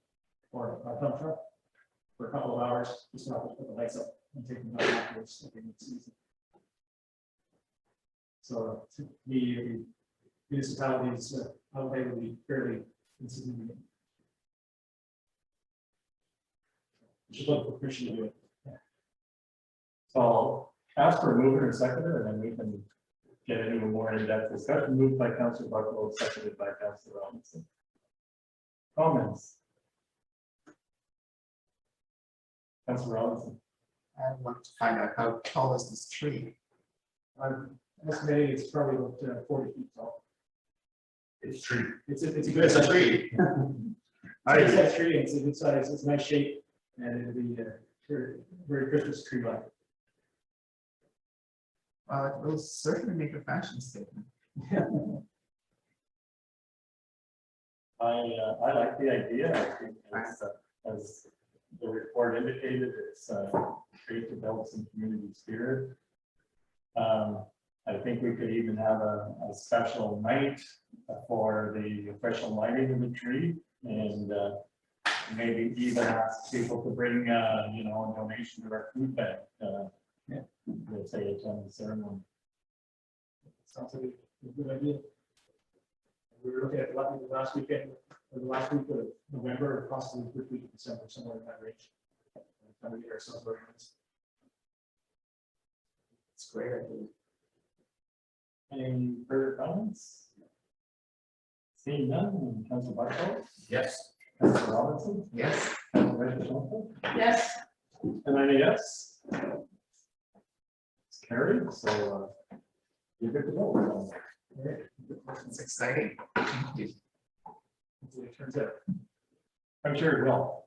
or a dump truck for a couple of hours, just to help us put the lights up and take them down afterwards if they need season. So the municipalities outlay will be fairly insignificant. Just look for permission to do it. So I'll ask for a mover and seconder, and then we can get into a more in-depth discussion. Moved by Councillor Bucklow, seconded by Councillor Robinson. Comments? Councillor Robinson. I want to find out how tall is this tree? I'm estimating it's probably about 40 feet tall. It's true. It's a good It's a size. tree. It's a good tree, it's a good size, it's a nice shape, and it'll be very Christmas tree like. Well, it will certainly make a fashion statement. I like the idea. I think it's, as the report indicated, it's great to build some community spirit. I think we could even have a special night for the official lighting of the tree, and maybe even ask people to bring, you know, a donation to our food bank. Let's say attend the ceremony. Sounds like a good idea. We were looking at the last weekend, or the last week of November, or possibly the first week of December, somewhere in that range. Time to get ourselves organized. It's great, I think. Any further comments? Seeing none, Councillor Bucklow, Yes. Councillor Robinson, Yes. Councillor Reddish-Lawson, Yes, and I'm a yes. It's carried, so you're good to go. It's exciting. Hopefully it turns out. I'm sure it will.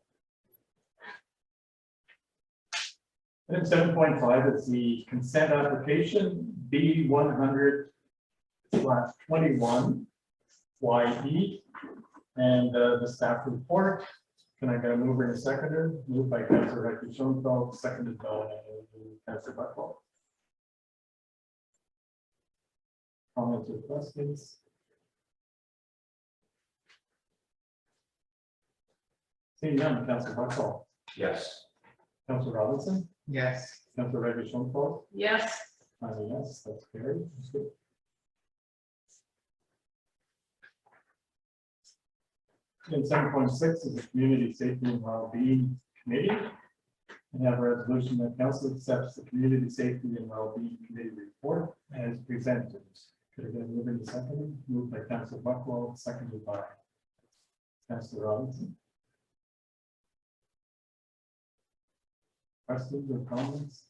Item 7.5 is the consent application B 100/21 YE, and the staff report. Can I get a mover and a seconder? Moved by Councillor Reddish-Lawson, seconded by Councillor Bucklow. Comments or questions? Seeing none, Councillor Bucklow, Yes. Councillor Robinson, Yes. Councillor Reddish-Lawson, yes, I'm a yes, that's carried. That's good. And 7.6 is the Community Safety and Wellbeing Committee. We have a resolution that council accepts the Community Safety and Wellbeing Committee report as presented. Could I get a mover and a second? Moved by Councillor Bucklow, seconded by Councillor Robinson. Questions or comments?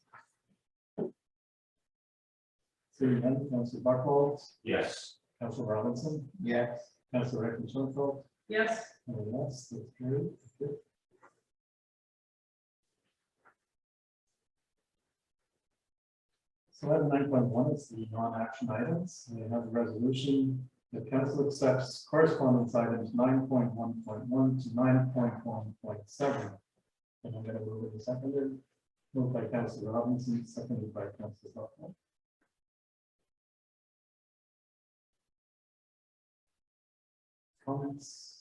Seeing none, Councillor Bucklow, Yes. Councillor Robinson, Yes. Councillor Reddish-Lawson, yes, and yes, that's good. That's good. So item 9.1 is the non-action items. We have a resolution. The council accepts correspondence items 9.1.1 to 9.1.7. And I'm going to move it to seconded. Moved by Councillor Robinson, seconded by Councillor Bucklow. Comments?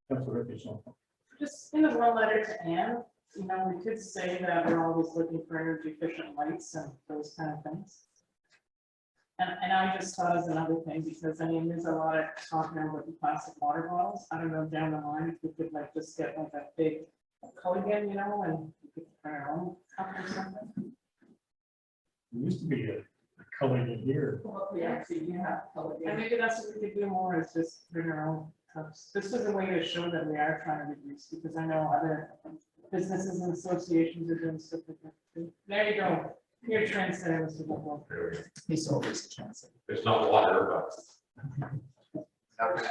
Councillor Reddish-Lawson. just in the one letter to Anne, you know, we could say that we're always looking for energy efficient lights and those kind of things. And I just thought as another thing, because I mean, there's a lot of talk now about the plastic water bottles. I don't know, down the line, if we could like just get like a big Culligan, you know, and we could put our own cup or something. There used to be a color in here. Well, we actually, yeah. And maybe that's what we could do more, is just bring our own cups. This is a way to show that we are trying to reduce, because I know other businesses and associations are doing stuff like that too. There you go. Your trendsetter, Mr. Buckle. There we go. He's always a chance. It's not water, but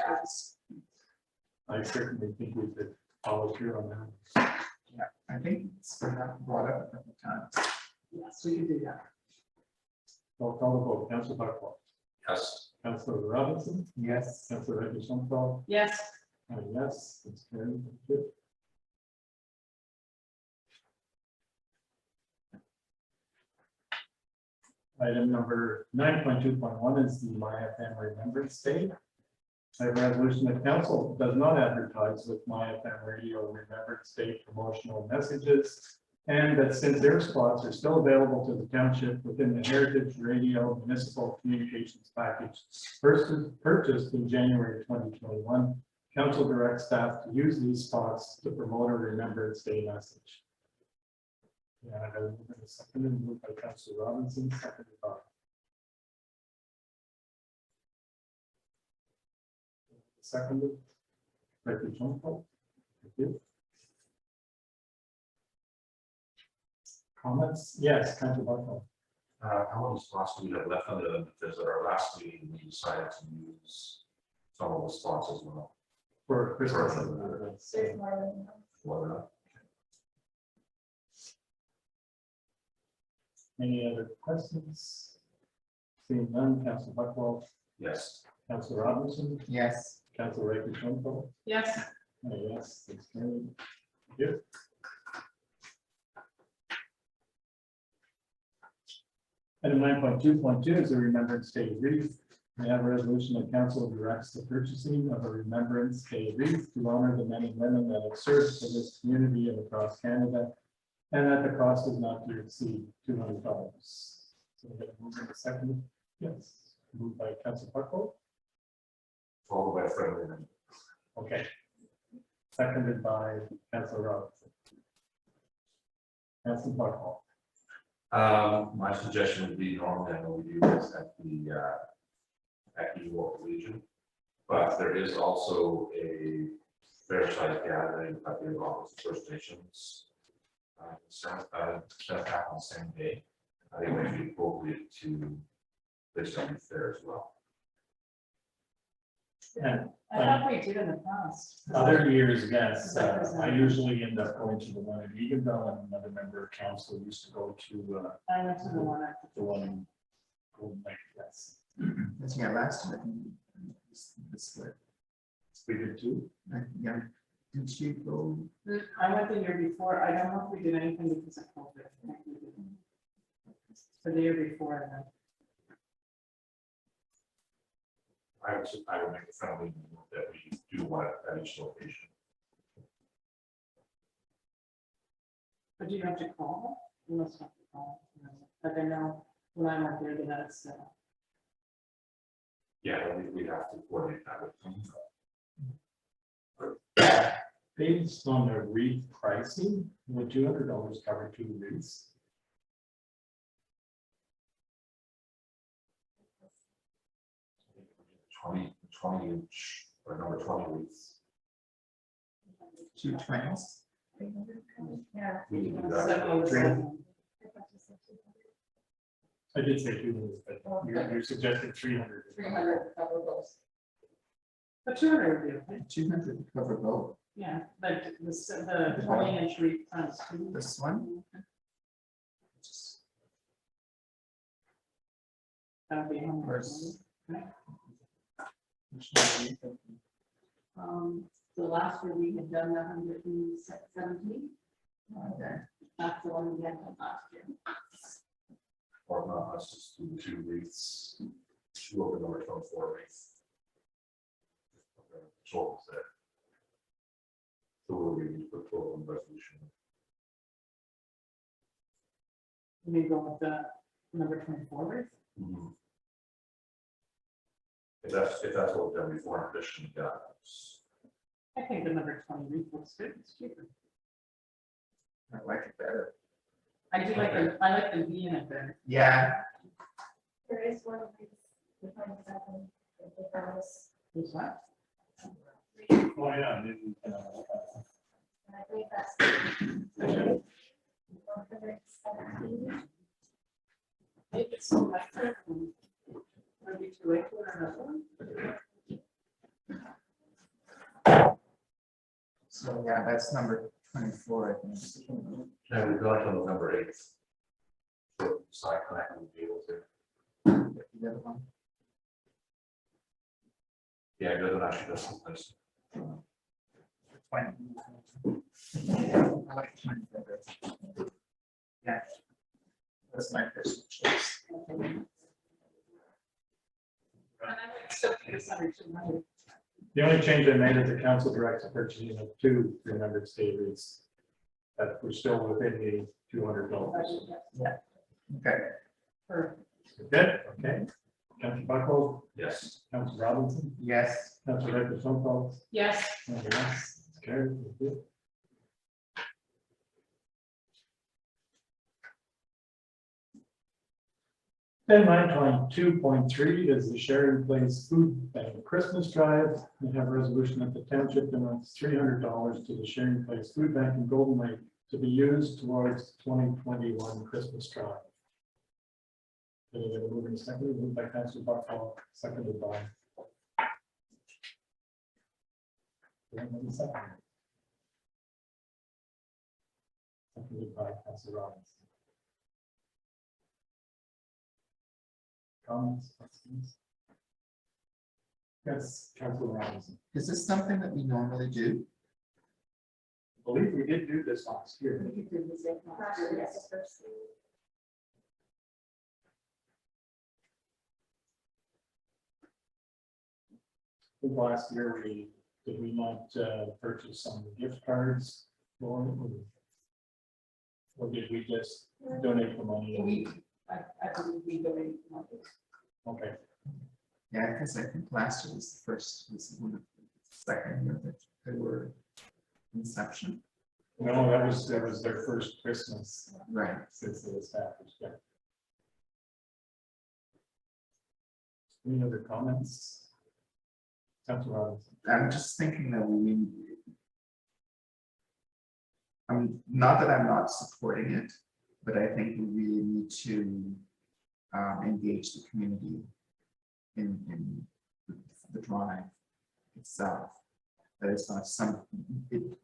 I certainly think we could follow through on that. Yeah, I think it's been brought up a couple of times. Yes, we can do that. I'll call the vote. Councillor Buckle, yes, Councillor Robinson, Yes. Councillor Reddy-Sundall, Yes, and yes, it's carried. Thank you. Item number 9.2.1 is the MyFM Remembrance Day. A resolution that council does not advertise with MyFM Radio Remembrance Day promotional messages, and that since their spots are still available to the township within the Heritage Radio Municipal Communications Package purchased in January 2021, council directs staff to use these spots to promote a Remembrance Day message. Yeah, I have a second, moved by Councillor Robinson, seconded by seconded. Director Johnson. Thank you. Comments? Yes, Councillor Buckle. how many spots do we have left on the, because at our last meeting, we decided to use some of the spots as well. For Christmas. There's more than Well, Any other questions? Seeing none, Councillor Buckle, yes, Councillor Robinson, Yes. Councillor Reddy-Sundall. yes, Yes, it's carried. Thank you. Item 9.2.2 is a Remembrance Day wreath. We have a resolution that council directs the purchasing of a Remembrance Day wreath to honor the men and women that have served for this community and across Canada, and that the cost is not to exceed $200. So we have a move in a second. Yes, moved by Councillor Buckle. followed by friendly amendment. Okay. Seconded by Councillor Robinson. Councillor Buckle. My suggestion would be normally I know we do this at the Eodp region, but there is also a fair sized gathering at the Algona First Nations. Set on the same day. I think it would be appropriate to place something there as well. And I thought we did in the past. other years, yes, I usually end up going to the one in Eodp, and another member of council used to go to I went to the one after. the one in Golden Lake, yes. Yeah, last time. This way. We did too. Yeah. Did she go? I went the year before. I don't know if we did anything because of COVID. I think we didn't. So the year before then. I would make a friendly amendment that we do one at each location. But do you have to call? You must have to call. But I know when I went there, they had it set up. Yeah, we have to coordinate that with them. Based on the wreath pricing, would $200 cover 2 wreaths? Twenty inch or number 20 weeks. 220s. Yeah. We can do that. 707. I did say 200, but you're suggesting 300. 300 cover those. But 200 would be okay. 200 to cover both. Yeah, like the 20-inch reef times two. This one. That would be $100. First. The last year we had done 117. Okay. That's the one we had done last year. Or not, let's just do 2 wreaths, 2 of the number 24 wreaths. Okay, so what was that? So we'll need to put 12 on the resolution. We go with the number 24 reef. Mm-hmm. If that's what we've done before, efficiently done. I think the number 20 reef looks good, it's cheaper. I like it better. I do like the V in it better. Yeah, There is one of these, the 27, the promise, Who's that? Oh, yeah. Maybe, and I think that's 117. Maybe it's so much. Maybe too late for another one. so yeah, that's number 24, I think. And we've gone to number 8. So side connect would be able to. The other one. Yeah, it doesn't actually does someplace. 20. I like 20 better. Yeah. That's my personal choice. And I would still think it's under 200. The only change I made is the council directs the purchasing of 2 remembered state routes. That we're still within the $200. Okay. Or Good, okay. Councilor Buckles, Yes. Councilor Robinson, Yes. Councilor Red Sonko, yes, and yes, it's carried. Thank you. 10.9.2.3 is the Sharing Place Food Bank Christmas Drive. We have a resolution that the township donates $300 to the Sharing Place Food Bank in Golden Lake to be used towards 2021 Christmas Drive. Can I get a move in a second? Moved by Councilor Buckle, seconded by. Seconded by Councilor Robinson. Comments, questions? Yes, Councilor Robinson. Is this something that we normally do? I believe we did do this last year. Last year, that's the first thing. I think last year did we not purchase some gift cards for it? Or did we just donate the money? I believe we donate money. Okay, Yeah, because I think last year was the first, was one of the second year that they were inception. no, that was their first Christmas Right. since they established. Yeah. Any other comments? Councilor Robinson. I'm just thinking that not that I'm not supporting it, but I think we really need to engage the community in the drive itself. That it's not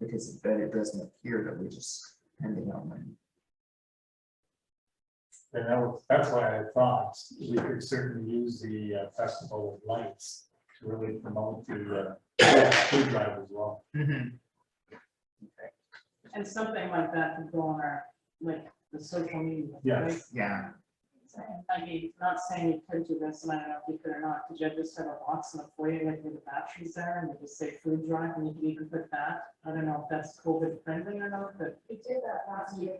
because then it doesn't appear that we're just handing out money. And that's why I thought we could certainly use the Festival of Lights to really promote the food drive as well. And something like that could go on our, like, the social media. Yes. right? Yeah, I mean, not saying you could do this, and I don't know if you could or not, could you just have a box in the foyer, like with the batteries there, and they just say food drive, and you could even put that, I don't know if that's COVID friendly or not, but. We did that last year.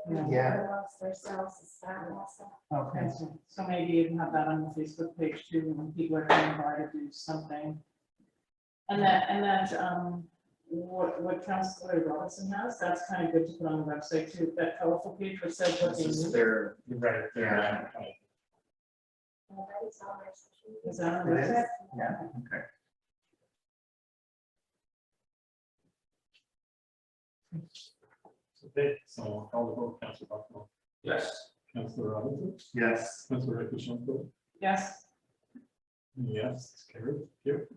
Yeah. Amongst ourselves, it's that also. okay. So maybe you can have that on the Facebook page too, when people are coming by to do something. And that, what Councilor Robinson has, that's kind of good to put on the website too, that colorful page which says what they This is need. their, Right. Yeah. That is on our social media. Is that on the It is? website? yeah, okay. Okay, so call the vote, Councilor Bucknell, Yes. Councilor Robinson, Yes. Councilor Rickenson. Yes, Yes, it's carried. Thank you.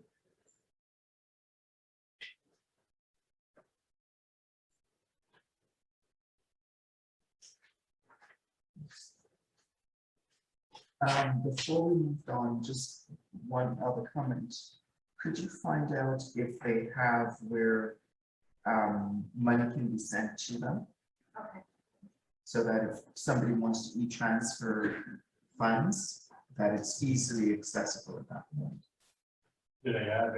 Before we moved on, just one other comment. Could you find out if they have where money can be sent to them? Okay. So that if somebody wants to e-transfer funds, that it's easily accessible at that point. Do they have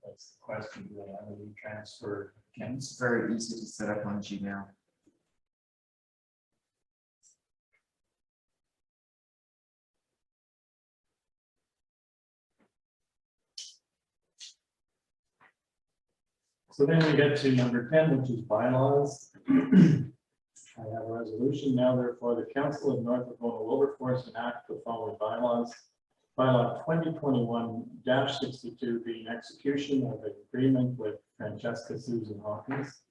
that's the question, do they have any transfer accounts? It's very easy to set up on Gmail. So then we get to number 10, which is bylaws. I have a resolution now, therefore, the Council of North Algona Wilberforce enact the following bylaws. Bylaw 2021-62 being execution of an agreement with Francesca Susan Hawkins.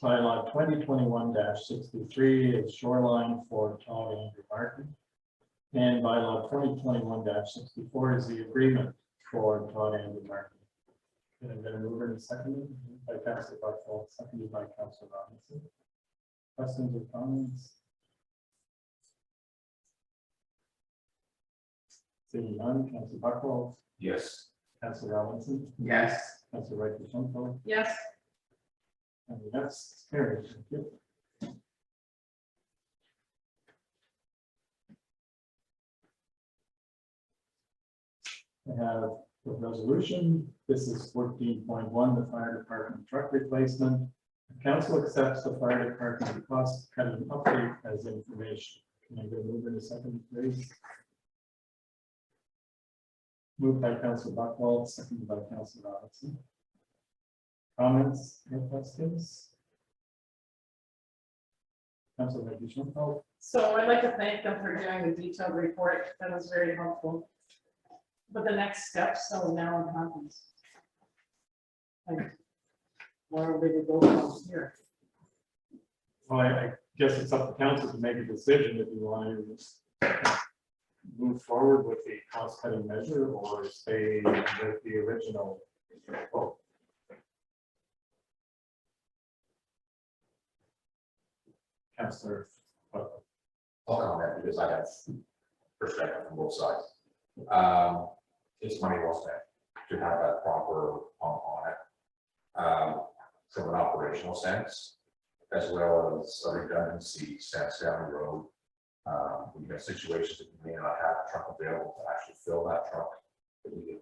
Bylaw 2021-63 is shoreline for Todd Andrew Martin. And bylaw 2021-64 is the agreement for Todd Andrew Martin. And I'm going to move in a second by Councilor Buckfall, seconded by Councilor Robinson. Questions or comments? Seeing none, Councilor Buckfall, Yes. Councilor Robinson, Yes. Councilor Wright-Bishontfeld, Yes, and that's carried. Thank you. I have the resolution. This is 14.1, the fire department truck replacement. The council accepts the fire department cost cutting update as information. Can I go move in a second, please? Moved by Councilor Buckwald, seconded by Councilor Robinson. Comments, no questions? Councilor Wright-Bishontfeld. so I'd like to thank them for doing the detailed report. That was very helpful. But the next step, so now it happens. Like, where we would go from here? Well, I guess it's up to council to make a decision if you want to move forward with the cost cutting measure or stay with the original. Oh. Councillor. I'll comment because I have perspective from both sides. It's money well spent to have that proper pump on it. From an operational sense, as well as a redundancy sense down the road. We've got situations that we may not have a truck available to actually fill that truck that we can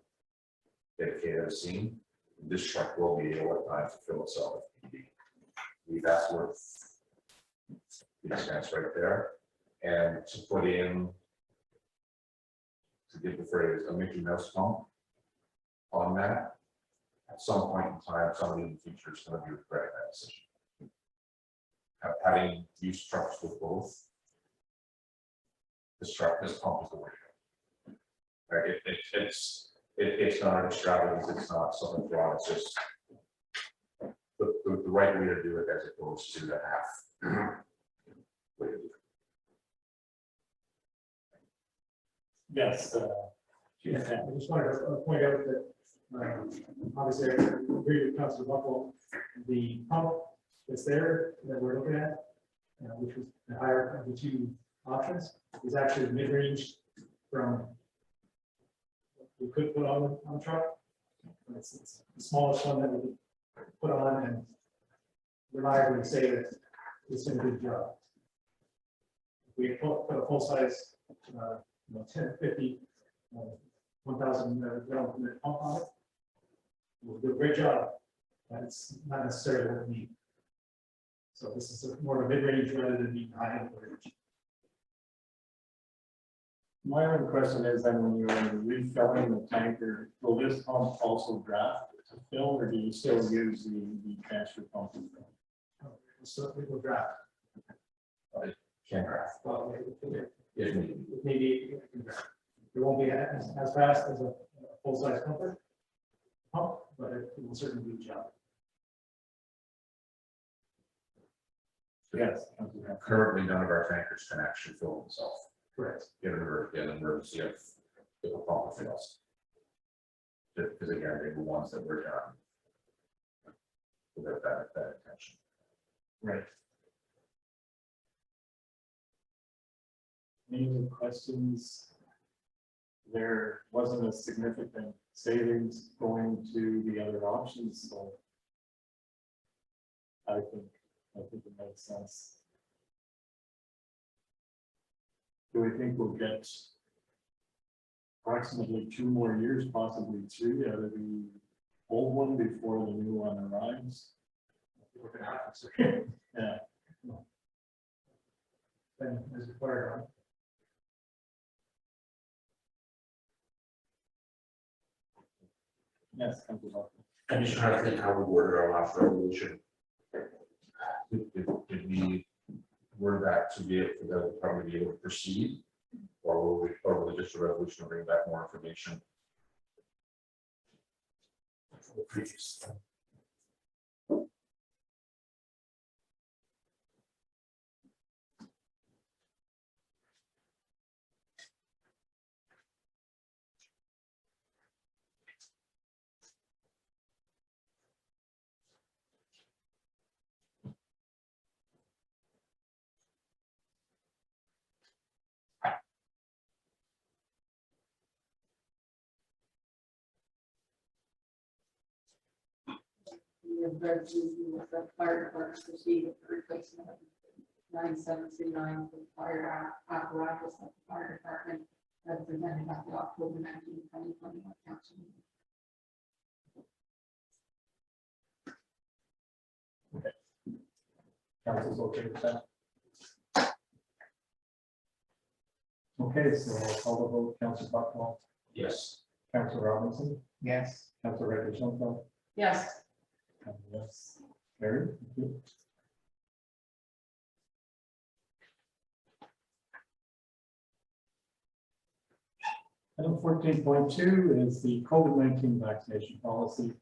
dedicate a scene. This truck will be able at times to fill itself if need be. That's worth the expense right there. And to put in, to give the phrase, a Mickey Mouse pump on that, at some point in time, somebody in the future is going to be regretting that decision. Having used trucks with both, this pump is the way to go. Right? It's not an extravagance, it's not something wrong, it's just the right way to do it as opposed to the half way to do it. Yes. Yeah, I just wanted to point out that, obviously, I agree with Councilor Buckle. The pump that's there that we're looking at, which was the higher of the two options, is actually mid-range from we could put on the truck. It's the smallest one that we could put on and reliably say that it's doing a good job. If we put a full-size 1050 1,000 gallon pump on it, we'll do a great job, but it's not necessarily what we need. So this is more of a mid-range rather than being high end range. My only question is then when you're refilling the tanker, will this pump also draft to fill, or do you still use the transfer pump? So it will draft. Can draft. Well, If needed. maybe it can draft. It won't be as fast as a full-size pump, but it will certainly do the job. Yes. Currently, none of our tankers can actually fill themselves. Correct. Get an emergency if a pump fails. Because again, they're the ones that were done without that intention. Right. Any other questions? There wasn't a significant savings going to the other options, so I think it makes sense. Do we think we'll get approximately 2 more years, possibly 3, out of the old one before the new one arrives? We're gonna have to. Yeah. Then as required on. Yes, Councilor Buckland. I'm just trying to think how we worded our last resolution. Did we word that to be able for the department to be able to proceed? Or will just a resolution to bring back more information? For the previous. We have resolution with the fire department proceed with the replacement of 9739 for the fire apparatus of the fire department as presented at the October 19, 2021 council meeting. Council's okay with that? Okay, so I'll call the vote. Council Bucknall, Yes. Council Robinson, Yes. Council Reddish-Uncle, Yes, yes, carried. Thank you. Item 14.2 is the COVID-19 vaccination policy.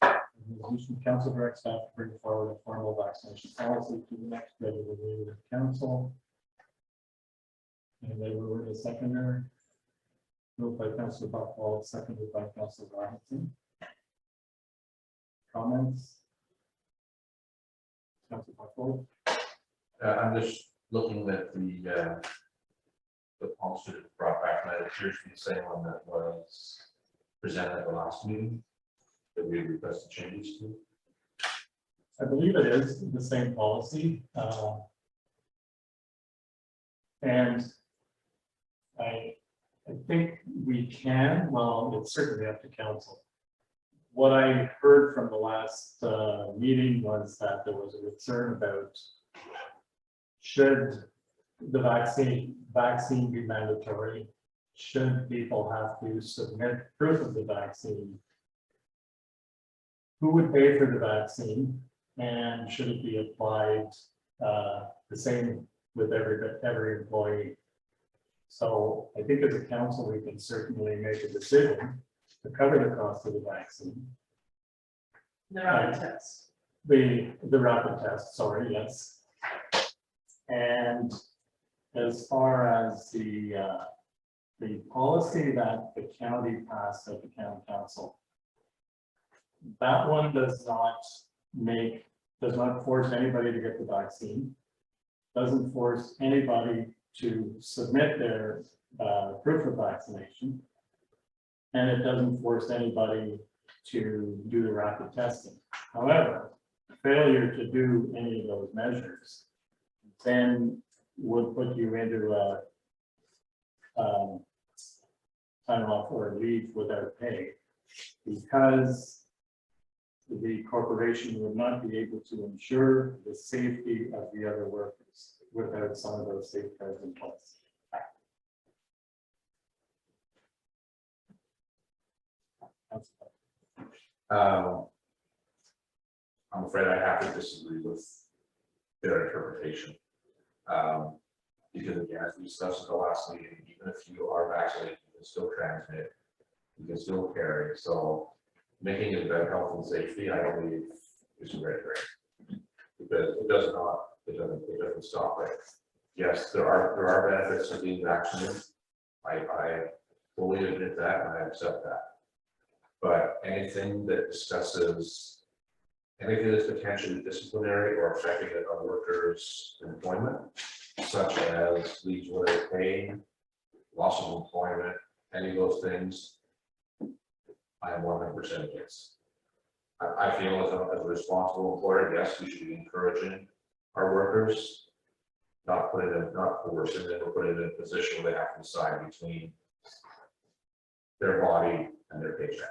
Resolution, council directs staff to bring forward a formal vaccination policy to the next regular meeting of council. And they were the seconder. Moved by Councilor Bucknall, seconded by Councilor Robinson. Comments? Councilor Bucknall? I'm just looking at the policy that was brought back, and it appears to be the same one that was presented at the last meeting that we requested changes to. I believe it is the same policy. And I think we can, well, it's certainly up to council. What I heard from the last meeting was that there was a concern about should the vaccine be mandatory? Should people have to submit proof of the vaccine? Who would pay for the vaccine? And should it be applied the same with every employee? So I think as a council, we can certainly make a decision to cover the cost of the vaccine. the rapid test. The rapid test, sorry, yes. And as far as the policy that the county passed at the county council, that one does not force anybody to get the vaccine, doesn't force anybody to submit their proof of vaccination, and it doesn't force anybody to do the rapid testing. However, failure to do any of those measures then would put you into a time off or leave without pay, because the corporation would not be able to ensure the safety of the other workers without some of those safeguards in place. I'm afraid I have to disagree with their interpretation. Because again, as we discussed at the last meeting, even if you are vaccinated, you can still transmit, you can still carry. So making it about health and safety, I believe, is a red herring. Because it doesn't stop it. Yes, there are benefits of being vaccinated. I fully admit that and I accept that. But anything that discusses anything that's potentially disciplinary or affecting a worker's employment, such as leaves without pay, loss of employment, any of those things, I am 100% against. I feel as a responsible employer, yes, we should be encouraging our workers, not forcing them, or putting them in a position where they have to decide between their body and their paycheck.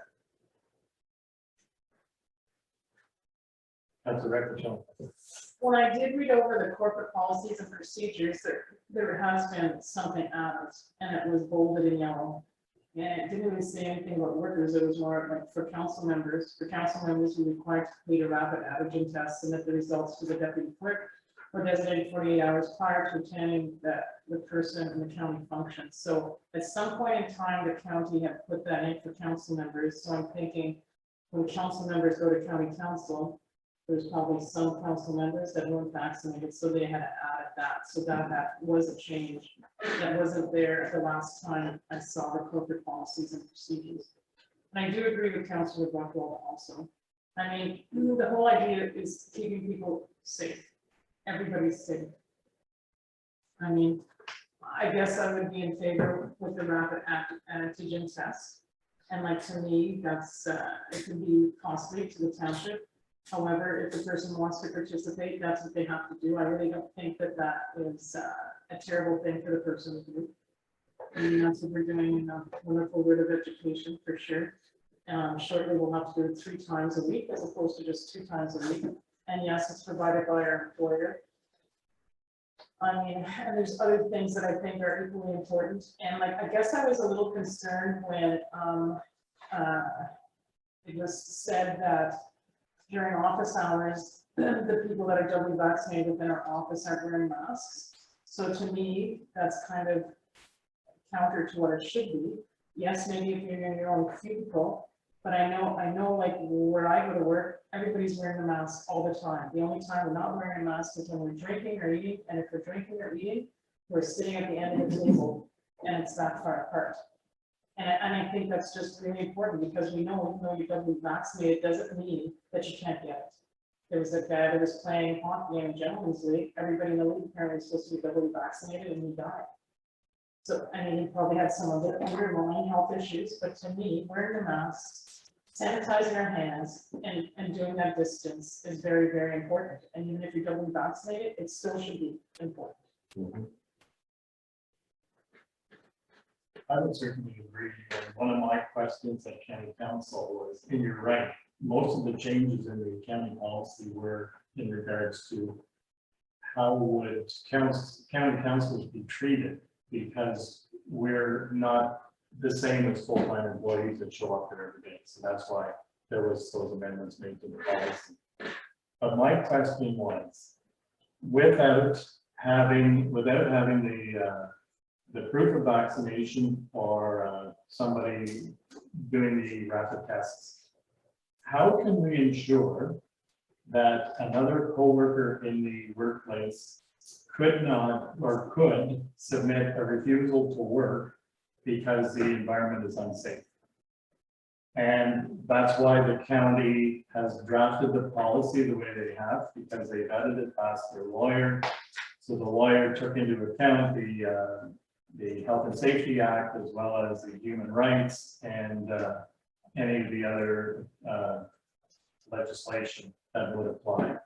That's a record. When I did read over the corporate policies and procedures, there has been something added, and it was bolded in yellow. Yeah, it didn't really say anything about workers, it was more like for council members. For council members, we required to complete a rapid antigen test, submit the results to the deputy clerk or designated 48 hours prior to attending the person in the county function. So at some point in time, the county had put that in for council members. So I'm thinking when council members go to county council, there's probably some council members that weren't vaccinated, so they had added that. So that was a change that wasn't there the last time I saw the corporate policies and procedures. And I do agree with Councilor Buckwell also. I mean, the whole idea is keeping people safe. Everybody's safe. I mean, I guess I would be in favor with the rapid antigen test. And like to me, that's, it could be costly to the township. However, if the person wants to participate, that's what they have to do. I really don't think that that is a terrible thing for the person to do. I mean, that's what we're doing in a wonderful word of education for sure. Shortly, we'll have to do it 3 times a week as opposed to just 2 times a week. And yes, it's provided by our employer. I mean, and there's other things that I think are equally important. And like, I guess I was a little concerned when it was said that during office hours, the people that are doubly vaccinated within our office aren't wearing masks. So to me, that's kind of counter to what it should be. Yes, maybe if you're in your own cubicle, but I know like where I go to work, everybody's wearing a mask all the time. The only time we're not wearing a mask is when we're drinking or eating. And if we're drinking or eating, we're sitting at the end of the table and it's that far apart. And I think that's just really important because we know even though you're doubly vaccinated, doesn't mean that you can't get it. There was a guy that was playing hockey in a gentleman's league. Everybody in the league apparently was supposed to be doubly vaccinated and he died. So, I mean, he probably had some of the underlying health issues, but to me, wearing the mask, sanitizing our hands and doing that distance is very, very important. And even if you're doubly vaccinated, it still should be important. I would certainly agree. And one of my questions at county council was, and you're right, most of the changes in the county policy were in regards to how would county councils be treated, because we're not the same as full-time employees that show up there every day. So that's why there was those amendments made to the policy. But my question was, without having the proof of vaccination or somebody doing the rapid tests, how can we ensure that another coworker in the workplace could not or could submit a refusal to work because the environment is unsafe? And that's why the county has drafted the policy the way they have, because they've added it past their lawyer. So the lawyer took into account the Health and Safety Act, as well as the human rights and any of the other legislation that would apply.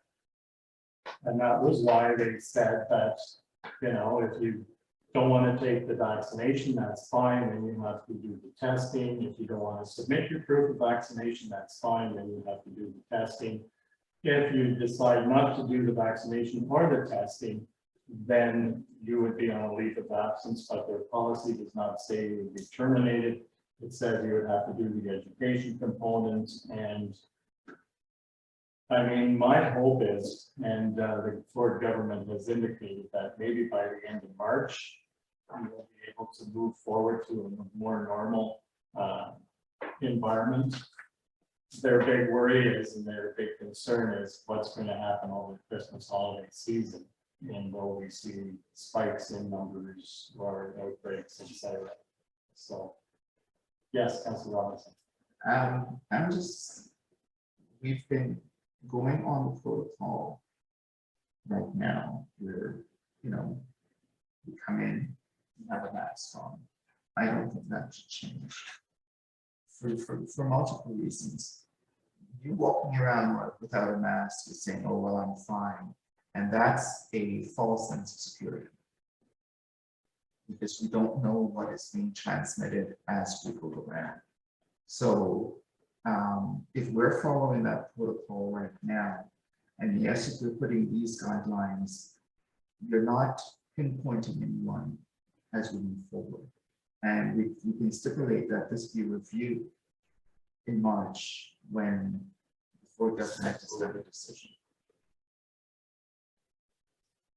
And that was why they said that, you know, if you don't want to take the vaccination, that's fine, then you have to do the testing. If you don't want to submit your proof of vaccination, that's fine, then you have to do the testing. If you decide not to do the vaccination or the testing, then you would be on a leave of absence, but their policy does not say you would be terminated. It says you would have to do the education components. And I mean, my hope is, and the Ford government has indicated that maybe by the end of March, we will be able to move forward to a more normal environment. Their big worry is, and their big concern is what's going to happen over the Christmas holiday season. And will we see spikes in numbers or outbreaks, etc. So, yes, Councilor Robinson. We've been going on the protocol right now where, you know, we come in, we have a mask on. I don't think that should change for multiple reasons. You walking around without a mask is saying, oh, well, I'm fine. And that's a false sense of security, because we don't know what is being transmitted as we go around. So if we're following that protocol right now, and yes, if we're putting these guidelines, you're not pinpointing anyone as we move forward. And we can stipulate that this be reviewed in March when before government has done a decision.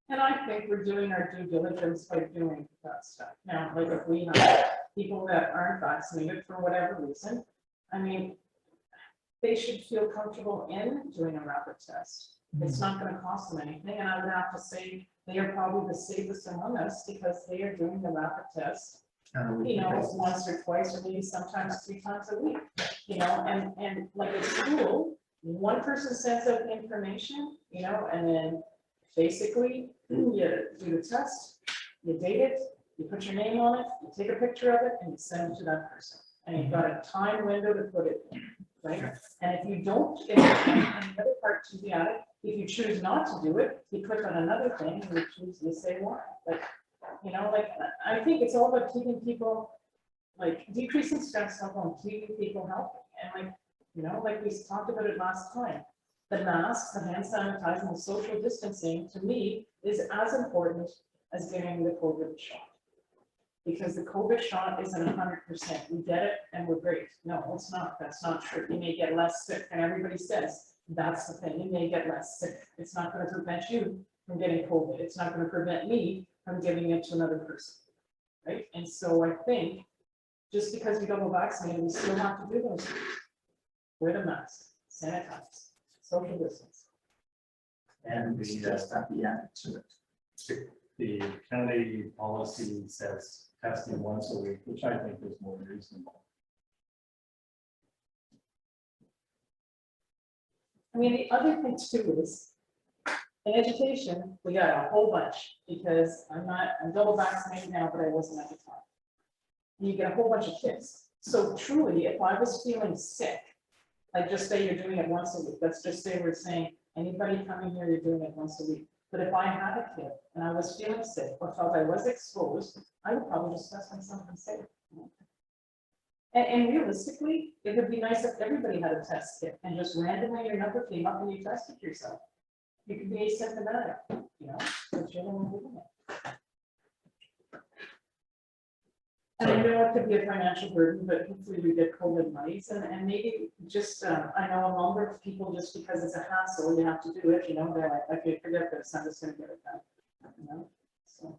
And I think we're doing our due diligence by doing that stuff. Now, like if we have people that aren't vaccinated for whatever reason, I mean, they should feel comfortable in doing a rapid test. It's not gonna cost them anything, and I would have to say, they are probably the safest among us because they are doing the rapid test, you know, once or twice, or maybe sometimes 3 times a week. You know, and like at school, one person sends out the information, you know, and then basically you do the test, you date it, you put your name on it, you take a picture of it, and you send it to that person. And you've got a time window to put it in, right? And if you don't, and the other part to be added, if you choose not to do it, you click on another thing and you choose to say why. Like, you know, like, I think it's all about keeping people, like, decreasing stress level and keeping people healthy. And like, you know, like we talked about it last time, the masks, the hand sanitizing, the social distancing, to me, is as important as getting the COVID shot. Because the COVID shot isn't 100%. We get it and we're great. No, it's not. That's not true. You may get less sick, and everybody says that's the thing. You may get less sick. It's not going to prevent you from getting COVID. It's not going to prevent me from giving it to another person, right? And so I think just because we double vaccinated, we still have to do those things. Wear the mask, sanitize, social distance. And the, That be added to it. the county policy says testing once a week, which I think is more reasonable. I mean, the other thing too is, in education, we got a whole bunch, because I'm double vaccinated now, but I wasn't at the time. You get a whole bunch of kids. So truly, if I was feeling sick, like just say you're doing it once a week, let's just say we're saying, anybody coming here, you're doing it once a week. But if I had a kid and I was feeling sick or felt I was exposed, I would probably just test myself and say, and realistically, it would be nice if everybody had a test kit and just randomly your number came up and you tested yourself. You could be asymptomatic, you know, but you're the one doing it. And I know it could be a financial burden, but hopefully we get COVID monies, and maybe just, I know a number of people, just because it's a hassle, you have to do it, you know, they're like, okay, forget this, I'm just gonna get it done, you know, so.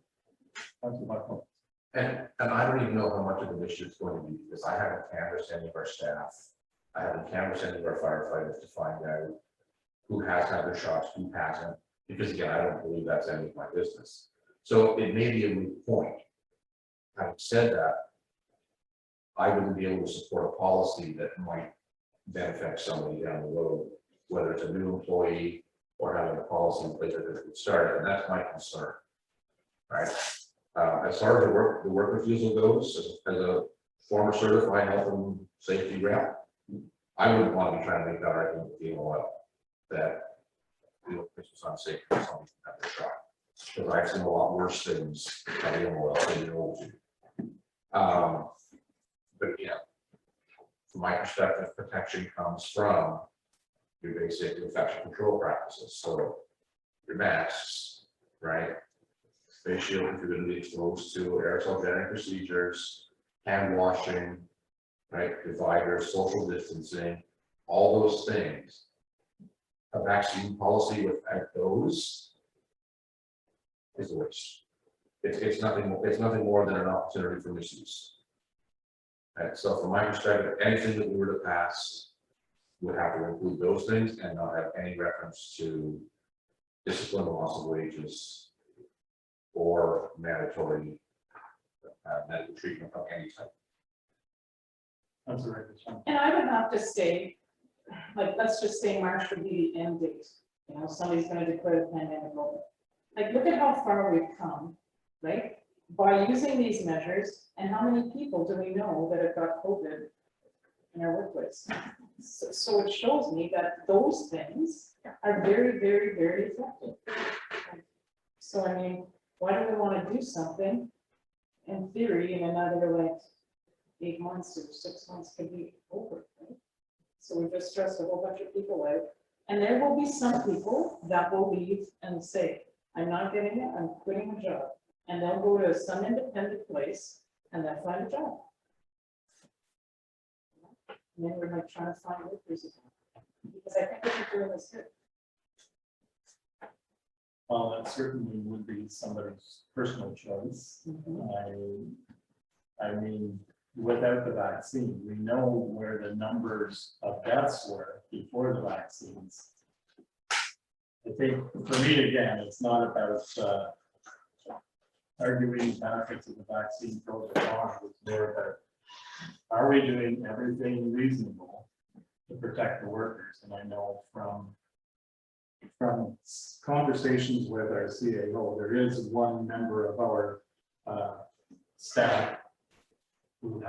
That's about all. And I don't even know how much of an issue it's going to be, because I haven't canvassed any of our staff. I haven't canvassed any of our firefighters to find out who has had their shots, who hasn't, because again, I don't believe that's any of my business. So it may be a moot point. Having said that, I wouldn't be able to support a policy that might benefit somebody down the road, whether it's a new employee or having a policy in place that it started, and that's my concern. Right. As far as the work refusal goes, as a former certified health and safety rep, I wouldn't want to be trying to make that argument with the MOL that this was unsafe for someone to have their shot. Because I've seen a lot worse things at the MOL than you know to. But yeah, from my perspective, protection comes from your basic infection control practices. So your masks, right? Face shield if you're going to be exposed to aerosol generating procedures, hand washing, right? Dividers, social distancing, all those things. A vaccine policy without those is a waste. It's nothing more than an opportunity for misuse. Right, so from my perspective, anything that we were to pass would have to include those things and not have any reference to discipline, loss of wages, or mandatory medical treatment of any type. That's the right response. And I would have to say, like, let's just say March would be the end date. You know, somebody's going to declare the pandemic over. Like, look at how far we've come, right? By using these measures, and how many people do we know that have got COVID in our workplace? So it shows me that those things are very, very, very effective. So I mean, why do we want to do something in theory in another like 8 months or 6 months could be over, right? So we just stressed a whole bunch of people out, and there will be some people that will leave and say, I'm not getting it, I'm quitting a job. And they'll go to some independent place and then find a job. And then we're like trying to find workers again. Because I think what you're doing is good. Well, that certainly would be somebody's personal choice. I mean, without the vaccine, we know where the numbers of deaths were before the vaccines. I think for me, again, it's not about arguing benefits of the vaccine pros or cons. It's more about, are we doing everything reasonable to protect the workers? And I know from conversations with our CAO, there is one member of our staff who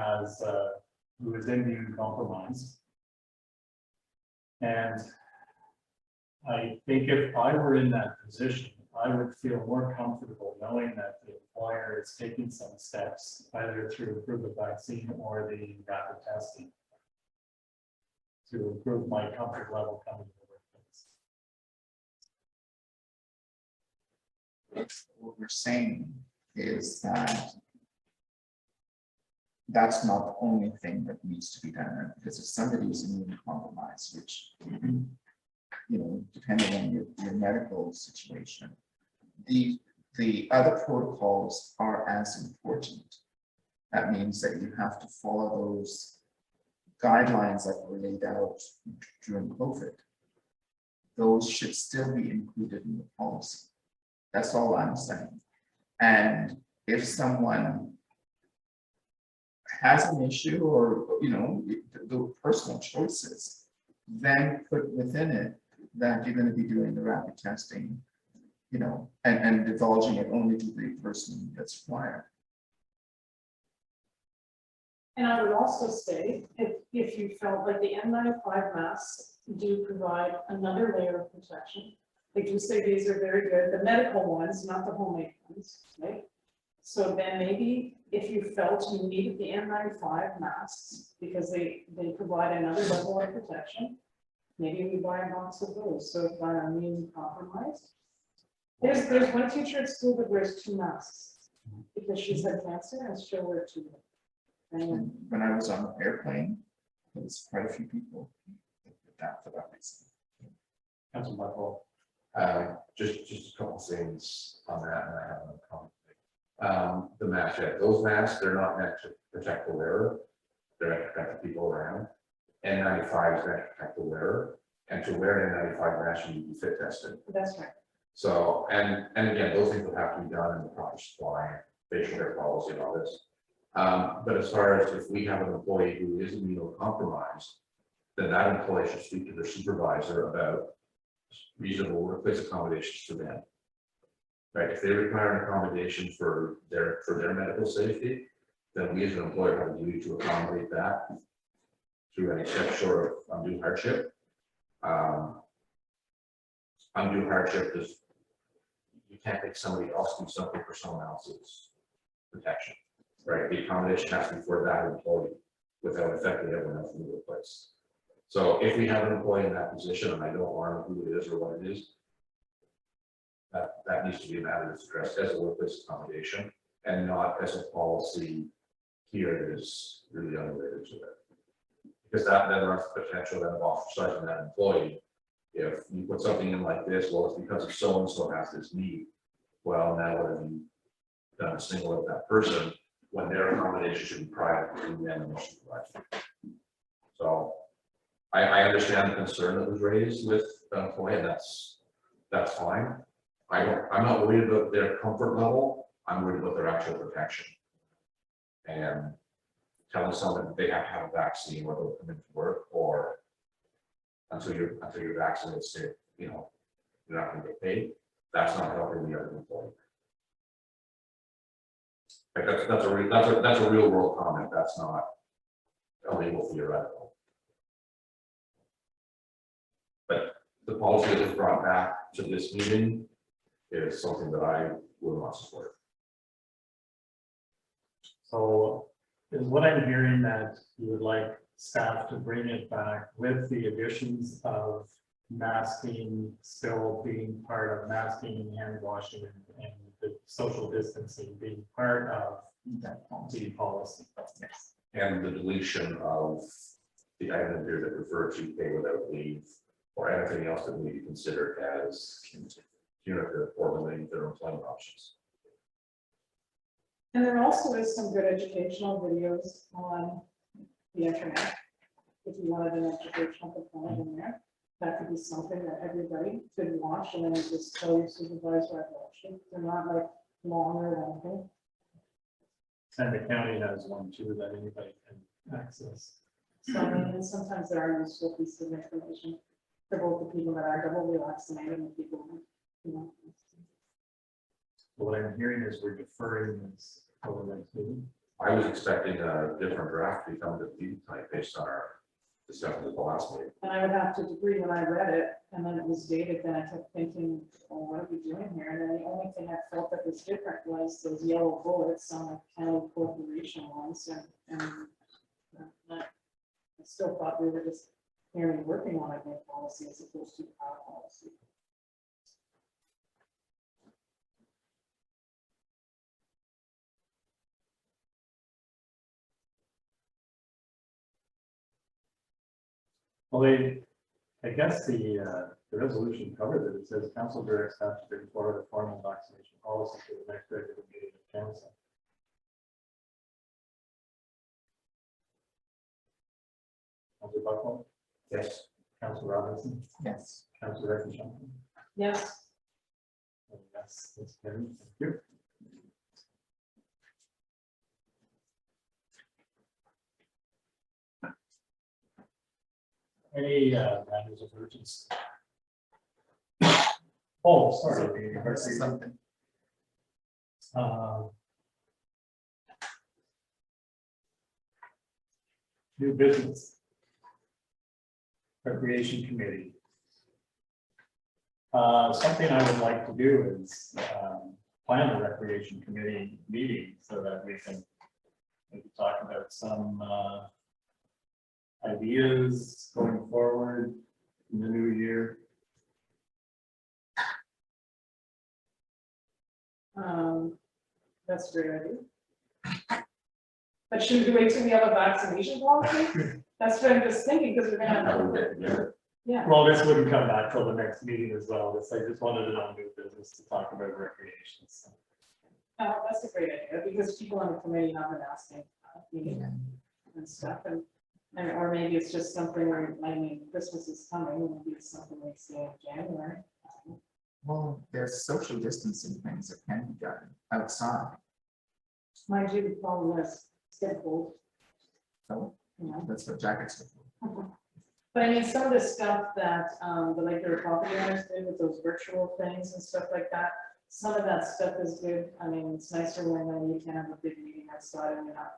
is immune compromised. And I think if I were in that position, I would feel more comfortable knowing that the employer is taking some steps, either through improve the vaccine or the rapid testing, to improve my comfort level coming to the workplace. What we're saying is that that's not the only thing that needs to be done, because if somebody is immune compromised, which, you know, depending on your medical situation, the other protocols are as important. That means that you have to follow those guidelines that were laid out during COVID. Those should still be included in the policy. That's all I'm saying. And if someone has an issue, or, you know, the personal choices, then put within it that you're going to be doing the rapid testing, you know, and divulging it only to the person that's required. And I would also say, if you felt like the N95 masks do provide another layer of protection, they do say these are very good, the medical ones, not the homemade ones, right? So then maybe if you felt you needed the N95 masks because they provide another level of protection, maybe we buy a box of those. So if I'm immune compromised, there's one teacher at school that wears 2 masks because she's had cancer and she'll wear 2. And when I was on the airplane, there was quite a few people that did that for that reason. Councilor Buckle. Just a couple things on that, and I have no comment. The mask, yeah, those masks, they're not meant to protect the wearer, they're meant to protect the people around. N95 is meant to protect the wearer, and to wear an N95 mask, you need to be fit tested. That's right. So, and again, those things will have to be done in the proper supply, facial hair policy and all this. But as far as if we have an employee who is immunocompromised, then that employee should speak to their supervisor about reasonable workplace accommodations for them. Right, if they require an accommodation for their medical safety, then we as an employer have a duty to accommodate that through any step short of undue hardship. Undue hardship is, you can't make somebody else do something for someone else's protection, right? The accommodation has to be for that employee without affecting everyone else in the workplace. So if we have an employee in that position, and I don't want who it is or what it is, that needs to be a matter that's addressed as a workplace accommodation and not as a policy here that is really unrelated to it. Because that then runs the potential then of ostracizing that employee. If you put something in like this, well, it's because of so-and-so has this need. Well, now what have you done to single out that person when their accommodation should be private between them and the supervisor? So I understand the concern that was raised with the employee, and that's fine. I'm not worried about their comfort level. I'm worried about their actual protection. And telling someone that they have to have a vaccine or they'll come into work, or until you're vaccinated, say, you know, you're not going to get paid. That's not helping the other employee. Like that's a real world comment. That's not a legal theoretical. But the policy that was brought back to this meeting is something that I will not support. So is what I'm hearing that you would like staff to bring it back with the additions of masking still being part of masking and hand washing and the social distancing being part of That policy. the policy. Yes. And the deletion of the item here that refer to pay without leave or anything else that we need to consider as punitive or limiting their employment options. And there also is some good educational videos on the internet. If you wanted an educational component in there, that could be something that everybody could watch and then you just tell your supervisor I've watched it. They're not like long or anything. And the county has one too that anybody can access. So I mean, and sometimes there are useful pieces of information for both the people that are double vaccinated and the people who, you know. What I'm hearing is we're deferring this over the next meeting. I was expecting a different draft to come to the tonight based on our discussion at the last meeting. And I would have to agree when I read it and then it was dated, then I kept thinking, well, what are we doing here? And then the only thing I felt that was different was those yellow bullets on the county corporation ones and I still thought we were just merely working on a new policy as opposed to our policy. Well, I guess the resolution covered it. It says council directs staff to bring forward a formal vaccination policy to the next regular meeting of council. Councilor Buckland? Yes. Councilor Robinson? Yes. Councilor Reckenschaften? Yes, Yes, that's carried. Thank you. Any matters of urgency? Oh, sorry. Something. New business. Recreation Committee. Something I would like to do is plan a Recreation Committee meeting so that we can maybe talk about some ideas going forward in the new year. that's a great idea. But should we wait till we have a vaccination policy? That's what I'm just thinking, because we're gonna have. Yeah, Well, this wouldn't come back till the next meeting as well. This, I just wanted it on new business to talk about recreation. So. that's a great idea, because people on the committee have been asking, meeting and stuff, and or maybe it's just something where, I mean, Christmas is coming, maybe it's something we see in January. Well, there's social distancing things that can be done outside. Mind you, the problem is, it's getting cold, So you know. that's what jackets are for. But I mean, some of the stuff that, like the property owners did with those virtual things and stuff like that, some of that stuff is good. I mean, it's nicer when you can have a big meeting outside and you're not.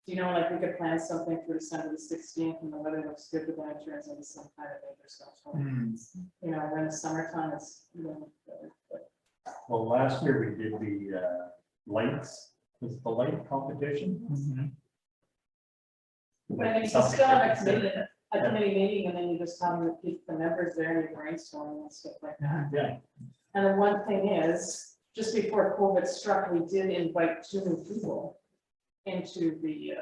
You know, like we could plan something for December the 16th and the weather looks good, but then it turns into some kind of winter stuff. You know, when it's summertime, it's, you know, but Well, last year we did the lights, was it the light competition? I mean, you still have a committee meeting, and then you just have to keep the members there and you brainstorm and stuff like that. Yeah. And the one thing is, just before COVID struck, we did invite 2 new people into the,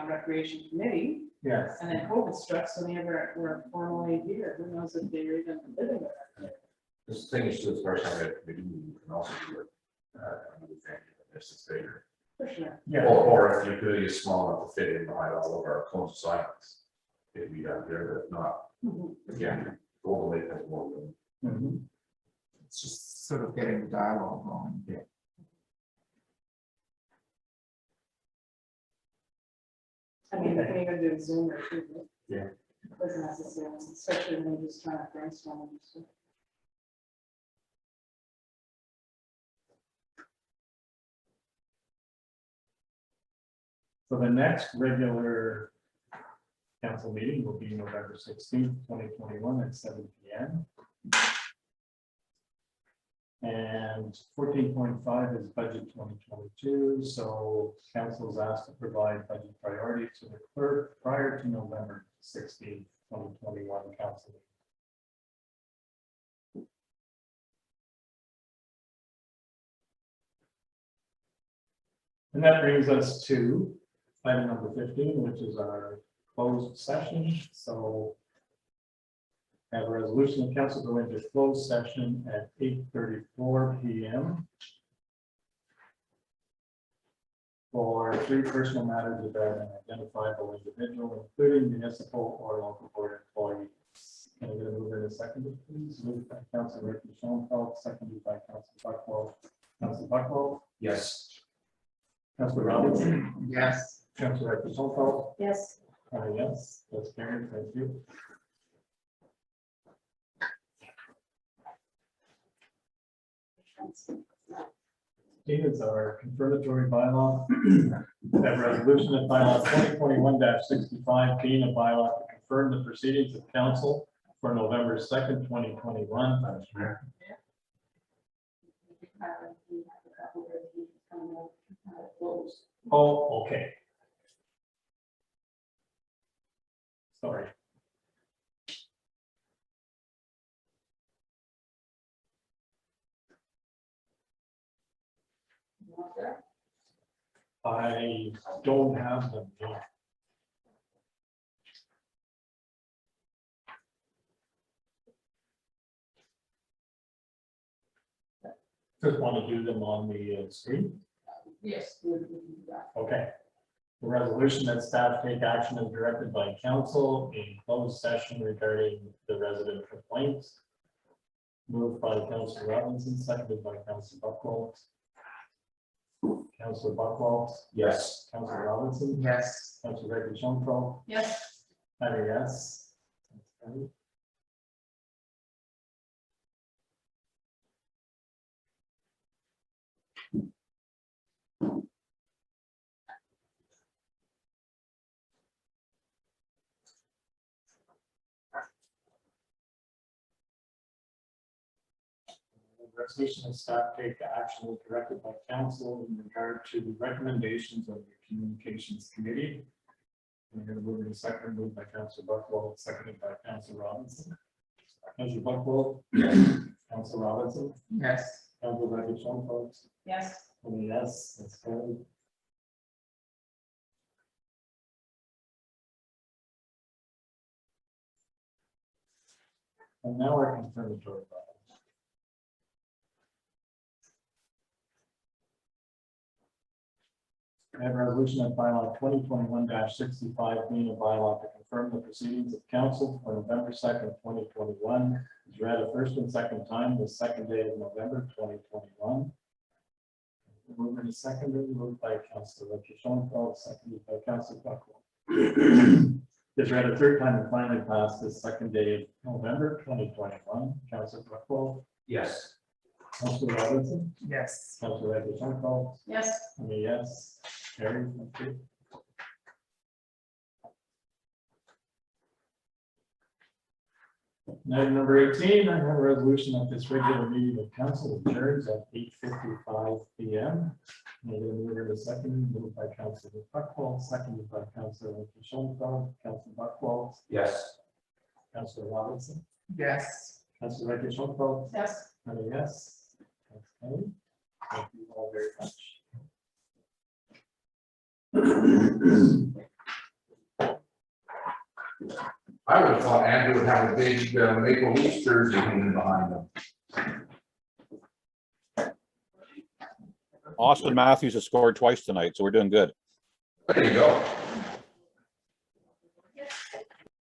recreation committee, Yes. and then COVID struck, so they were formally here. Who knows if they're even living there? This thing is the first time that we can also do it. Another thing, if it's bigger. For sure. Yeah. Or if your committee is small enough to fit in behind all of our cones of silence. It'd be out there, but if not, Mhm. again, Golden Lake has more room. Mhm. It's just sort of getting the dialogue going. Yeah. I mean, you can even do Zoom or Google. Yeah. Doesn't necessarily, especially when you're just trying to brainstorm and stuff. So the next regular council meeting will be November 16th, 2021 at 7 p.m. And 14.5 is budget 2022. So council is asked to provide budget priorities to the clerk prior to November 16th, 2021 council meeting. And that brings us to item number 15, which is our closed session. So have a resolution of council go into closed session at 8:34 p.m. for 3 personal matters about an identifiable individual, including municipal or local board employees. Can I get a mover and a second, please? Moved by Councilor Ricky Schoenfeld, seconded by Councilor Buckwell. Councilor Buckwell, Yes. Councilor Robinson, Yes. Councilor Ricky Schoenfeld. Yes. Yes, that's carried. Thank you. Is our confirmatory bylaw. That resolution of bylaw 2021-65 being a bylaw to confirm the proceedings of council for November 2nd, 2021. Madam Mayor. We have a couple of reviews coming up, close. Oh, okay. Sorry. You want that? I don't have them yet. Just want to do them on the screen. Yes, we can do that. Okay. The resolution that staff take action as directed by council in closed session regarding the resident complaints. Moved by Councilor Robinson, seconded by Councilor Buckwell. Councilor Buckwell, Yes. Councilor Robinson, Yes. Councilor Ricky Schoenfeld, Yes. and a yes. Okay. Resolution of staff take action as directed by council in regard to the recommendations of the communications committee. I'm going to move in a second, moved by Councilor Buckwell, seconded by Councilor Robinson. Councilor Buckwell. Councilor Robinson. Yes. Councilor Ricky Schoenfeld. Yes. And a yes, that's carried. And now our confirmatory bylaw. I have a resolution of bylaw 2021-65 being a bylaw to confirm the proceedings of council for November 2nd, 2021. Is read a first and second time, the second day of November 2021. Moved and seconded, moved by Councilor Ricky Schoenfeld, seconded by Councilor Buckwell. Is read a third time and finally passed the second day of November 2021. Councilor Buckwell, Yes. Councilor Robinson, Yes. Councilor Ricky Schoenfeld, Yes. and a yes. Carried. Thank you. Item number 18, I have a resolution that this regular meeting of council adjourns at 8:55 p.m. I'm going to move in a second, moved by Councilor Buckwell, seconded by Councilor Schoenfeld, Councilor Buckwell, Yes. Councilor Robinson, Yes. Councilor Schoenfeld, Yes. and a yes. Okay. Thank you all very much. I would have thought Andrew would have a big Maple Leafs jersey hanging behind him. Austin Matthews has scored twice tonight, so we're doing good. There you go.